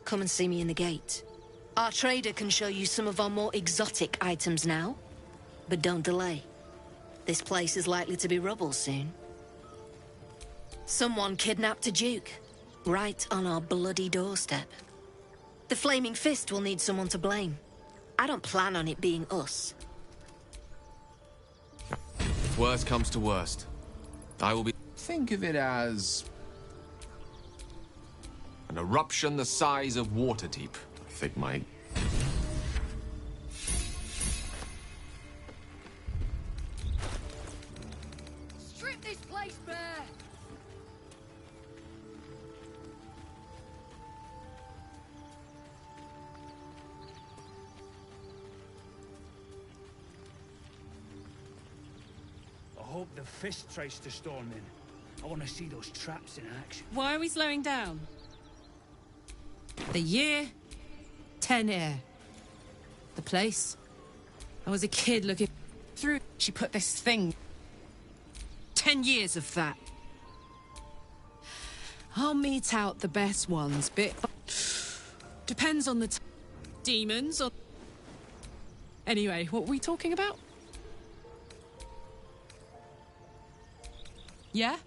Come and see me in the gate. Our trader can show you some of our more exotic items now. But don't delay. This place is likely to be rubble soon. Someone kidnapped a duke, right on our bloody doorstep. The Flaming Fist will need someone to blame. I don't plan on it being us. If worst comes to worst, I will be... Think of it as... an eruption the size of Waterdeep, I think, mate. Strip this place bare! I hope the fist tries to storm in. I want to see those traps in action. Why are we slowing down? The year, 10 air. The place. I was a kid looking through. She put this thing. 10 years of that. I'll meet out the best ones, bit. Depends on the demons or. Anyway, what were we talking about? Yeah?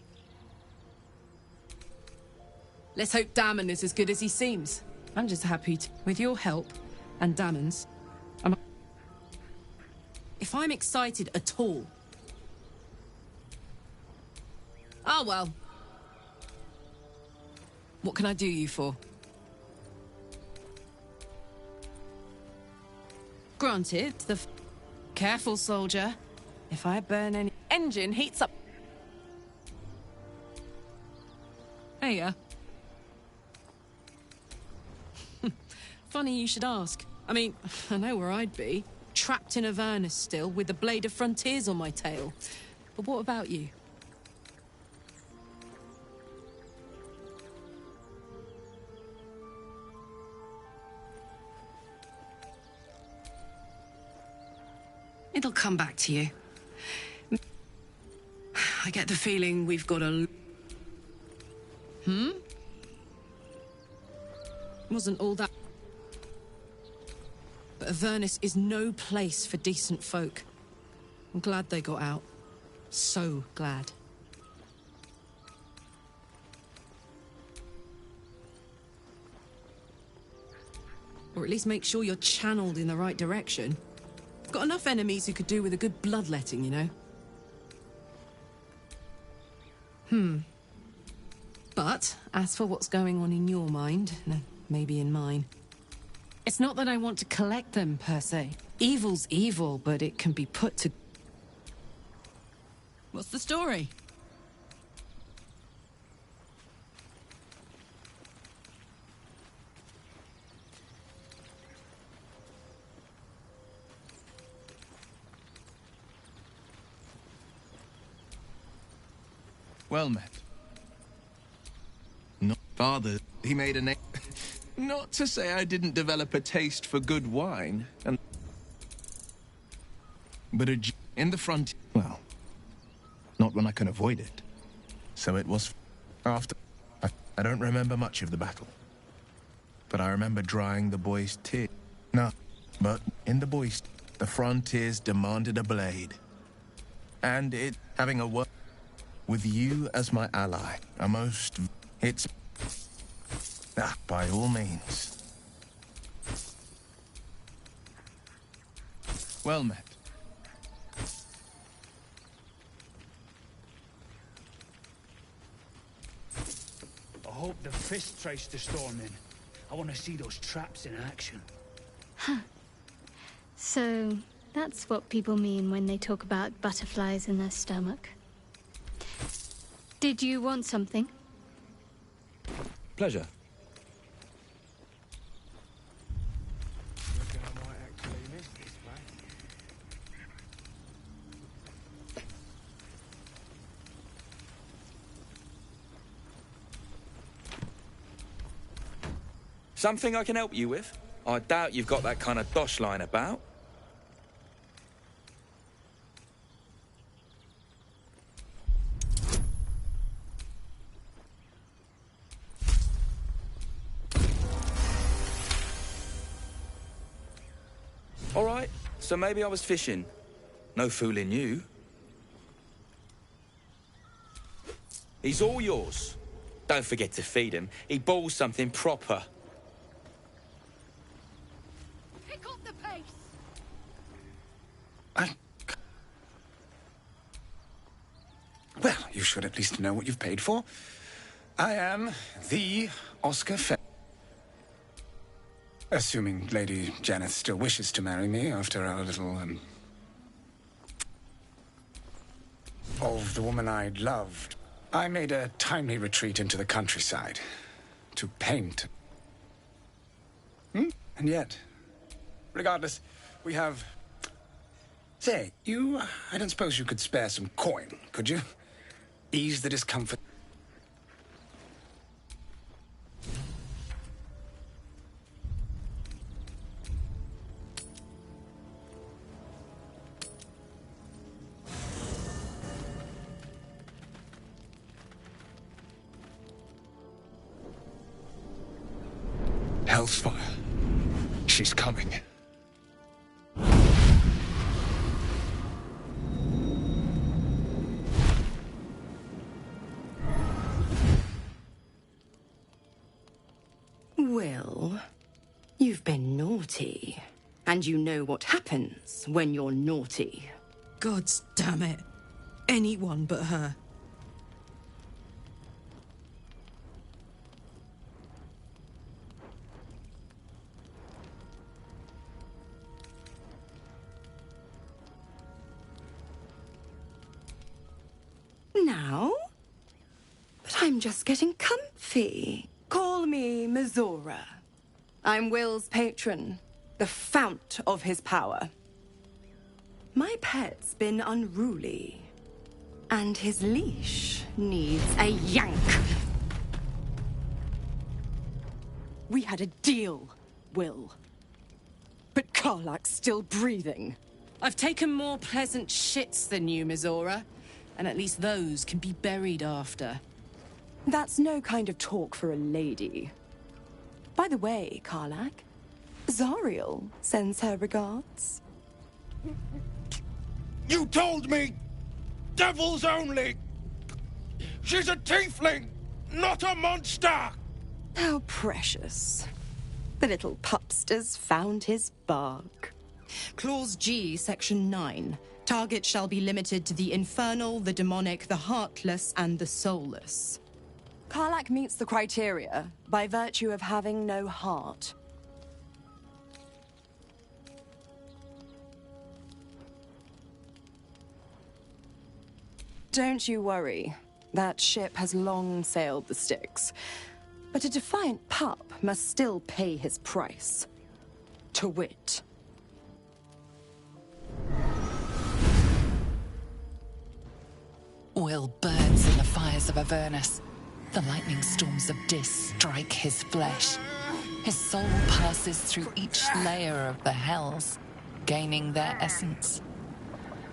Let's hope Damon is as good as he seems. I'm just happy to, with your help and Damon's. If I'm excited at all. Oh well. What can I do you for? Granted, careful, soldier. If I burn any engine heats up. There you are. Funny you should ask. I mean, I know where I'd be. Trapped in Avernus still, with the blade of frontiers on my tail. But what about you? It'll come back to you. I get the feeling we've got a... Wasn't all that... But Avernus is no place for decent folk. I'm glad they got out. So glad. Or at least make sure you're channeled in the right direction. I've got enough enemies who could do with a good bloodletting, you know? But, as for what's going on in your mind, maybe in mine, it's not that I want to collect them, per se. Evil's evil, but it can be put to... What's the story? Well met. Not father, he made a name. Not to say I didn't develop a taste for good wine, but in the front, well, not when I can avoid it. So it was after. I don't remember much of the battle, but I remember drying the boy's tears. No, but in the boy's, the frontiers demanded a blade, and it having a word with you as my ally, it's. By all means. Well met. I hope the fist tries to storm in. I want to see those traps in action. Huh. So, that's what people mean when they talk about butterflies in their stomach. Did you want something? Pleasure. Something I can help you with? I doubt you've got that kind of dosh line about. All right, so maybe I was fishing. No fooling you. He's all yours. Don't forget to feed him. He balls something proper. Pick up the pace! Well, you should at least know what you've paid for. I am the Oscar Assuming Lady Janeth still wishes to marry me after our little, of the woman I loved, I made a timely retreat into the countryside to paint. And yet, regardless, we have... Say, I don't suppose you could spare some coin, could you? Ease the discomfort. Hellfire. She's coming. Well, you've been naughty. And you know what happens when you're naughty. God damn it. Anyone but her. Now? But I'm just getting comfy. Call me Mizora. I'm Will's patron, the fount of his power. My pet's been unruly, and his leash needs a yank. We had a deal, Will. But Karlak's still breathing. I've taken more pleasant shits than you, Mizora. And at least those can be buried after. That's no kind of talk for a lady. By the way, Karlak, Zariel sends her regards. You told me! Devils only! She's a tiefling, not a monster! How precious. The little pupster's found his bark. Clause G, Section 9. Target shall be limited to the infernal, the demonic, the heartless, and the soulless. Karlak meets the criteria by virtue of having no heart. Don't you worry. That ship has long sailed the Styx. But a defiant pup must still pay his price. To wit. Will burns in the fires of Avernus. The lightning storms of Dis strike his flesh. His soul passes through each layer of the hells, gaining their essence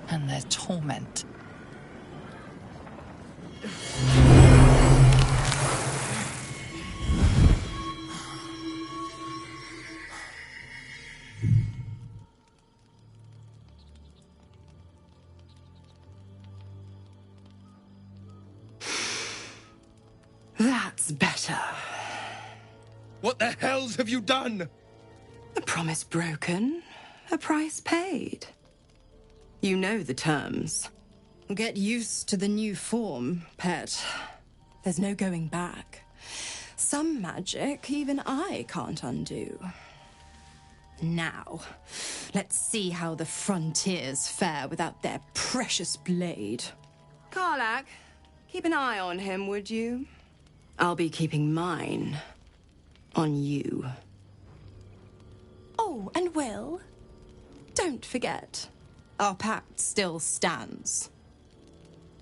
and their torment. That's better. What the hells have you done? A promise broken, a price paid. You know the terms. Get used to the new form, pet. There's no going back. Some magic even I can't undo. Now, let's see how the frontiers fare without their precious blade. Karlak, keep an eye on him, would you? I'll be keeping mine on you. Oh, and Will, don't forget, our pact still stands.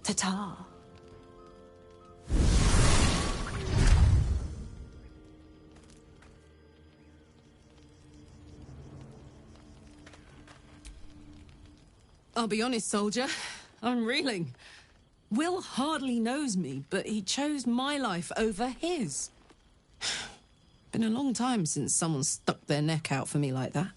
Ta-ta. I'll be honest, soldier. I'm reeling. Will hardly knows me, but he chose my life over his. Been a long time since someone stuck their neck out for me like that.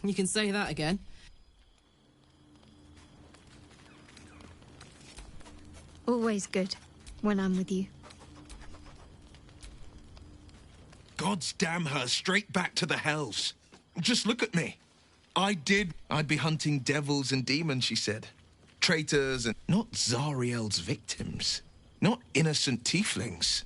You can say that again. Always good when I'm with you. God's damn her, straight back to the hells. Just look at me. I'd be hunting devils and demons, she said. Traitors and not Zariel's victims. Not innocent tieflings.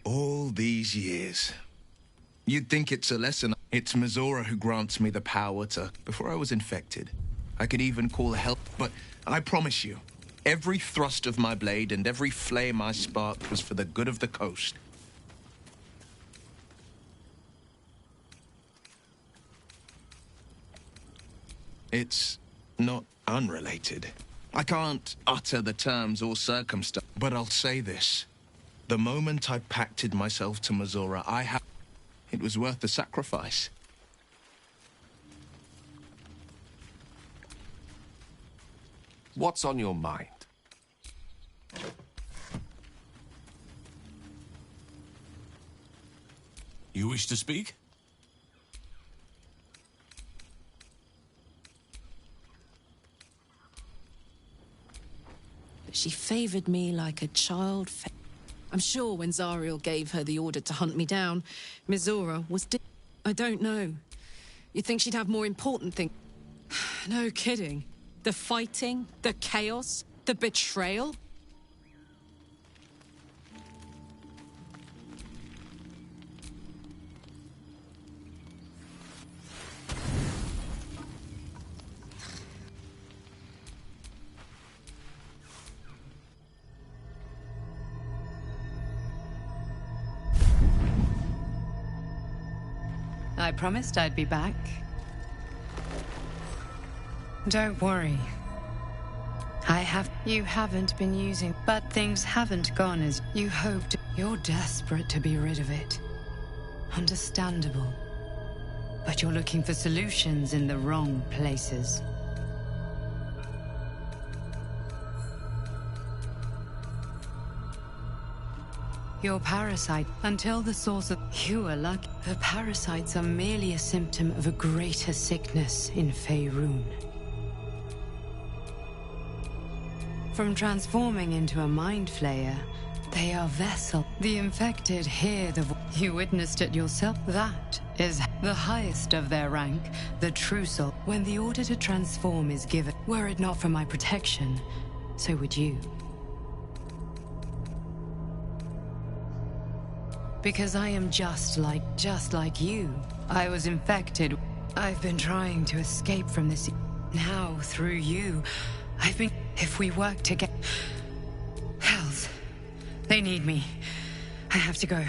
All these years. You'd think it's a lesson. It's Mizora who grants me the power to... Before I was infected, I could even call help, but I promise you, every thrust of my blade and every flame I sparked was for the good of the coast. It's not unrelated. I can't utter the terms or circumstance, but I'll say this. The moment I pacted myself to Mizora, it was worth the sacrifice. What's on your mind? You wish to speak? She favored me like a child. I'm sure when Zariel gave her the order to hunt me down, Mizora was I don't know. You'd think she'd have more important things. No kidding. The fighting, the chaos, the betrayal. I promised I'd be back. Don't worry. You haven't been using, but things haven't gone as you hoped. You're desperate to be rid of it. Understandable. But you're looking for solutions in the wrong places. Your parasite, until the source of... You are lucky. The parasites are merely a symptom of a greater sickness in Faerun. From transforming into a mind flayer, they are vessel. The infected hear the voice. You witnessed it yourself. That is the highest of their rank, the true soul. When the order to transform is given, were it not for my protection, so would you. Because I am just like you. I was infected. I've been trying to escape from this. Now, through you, I've been... If we work together... Hells. They need me. I have to go.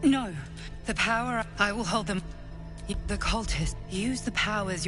No. The power... I will hold them. The cultists use the powers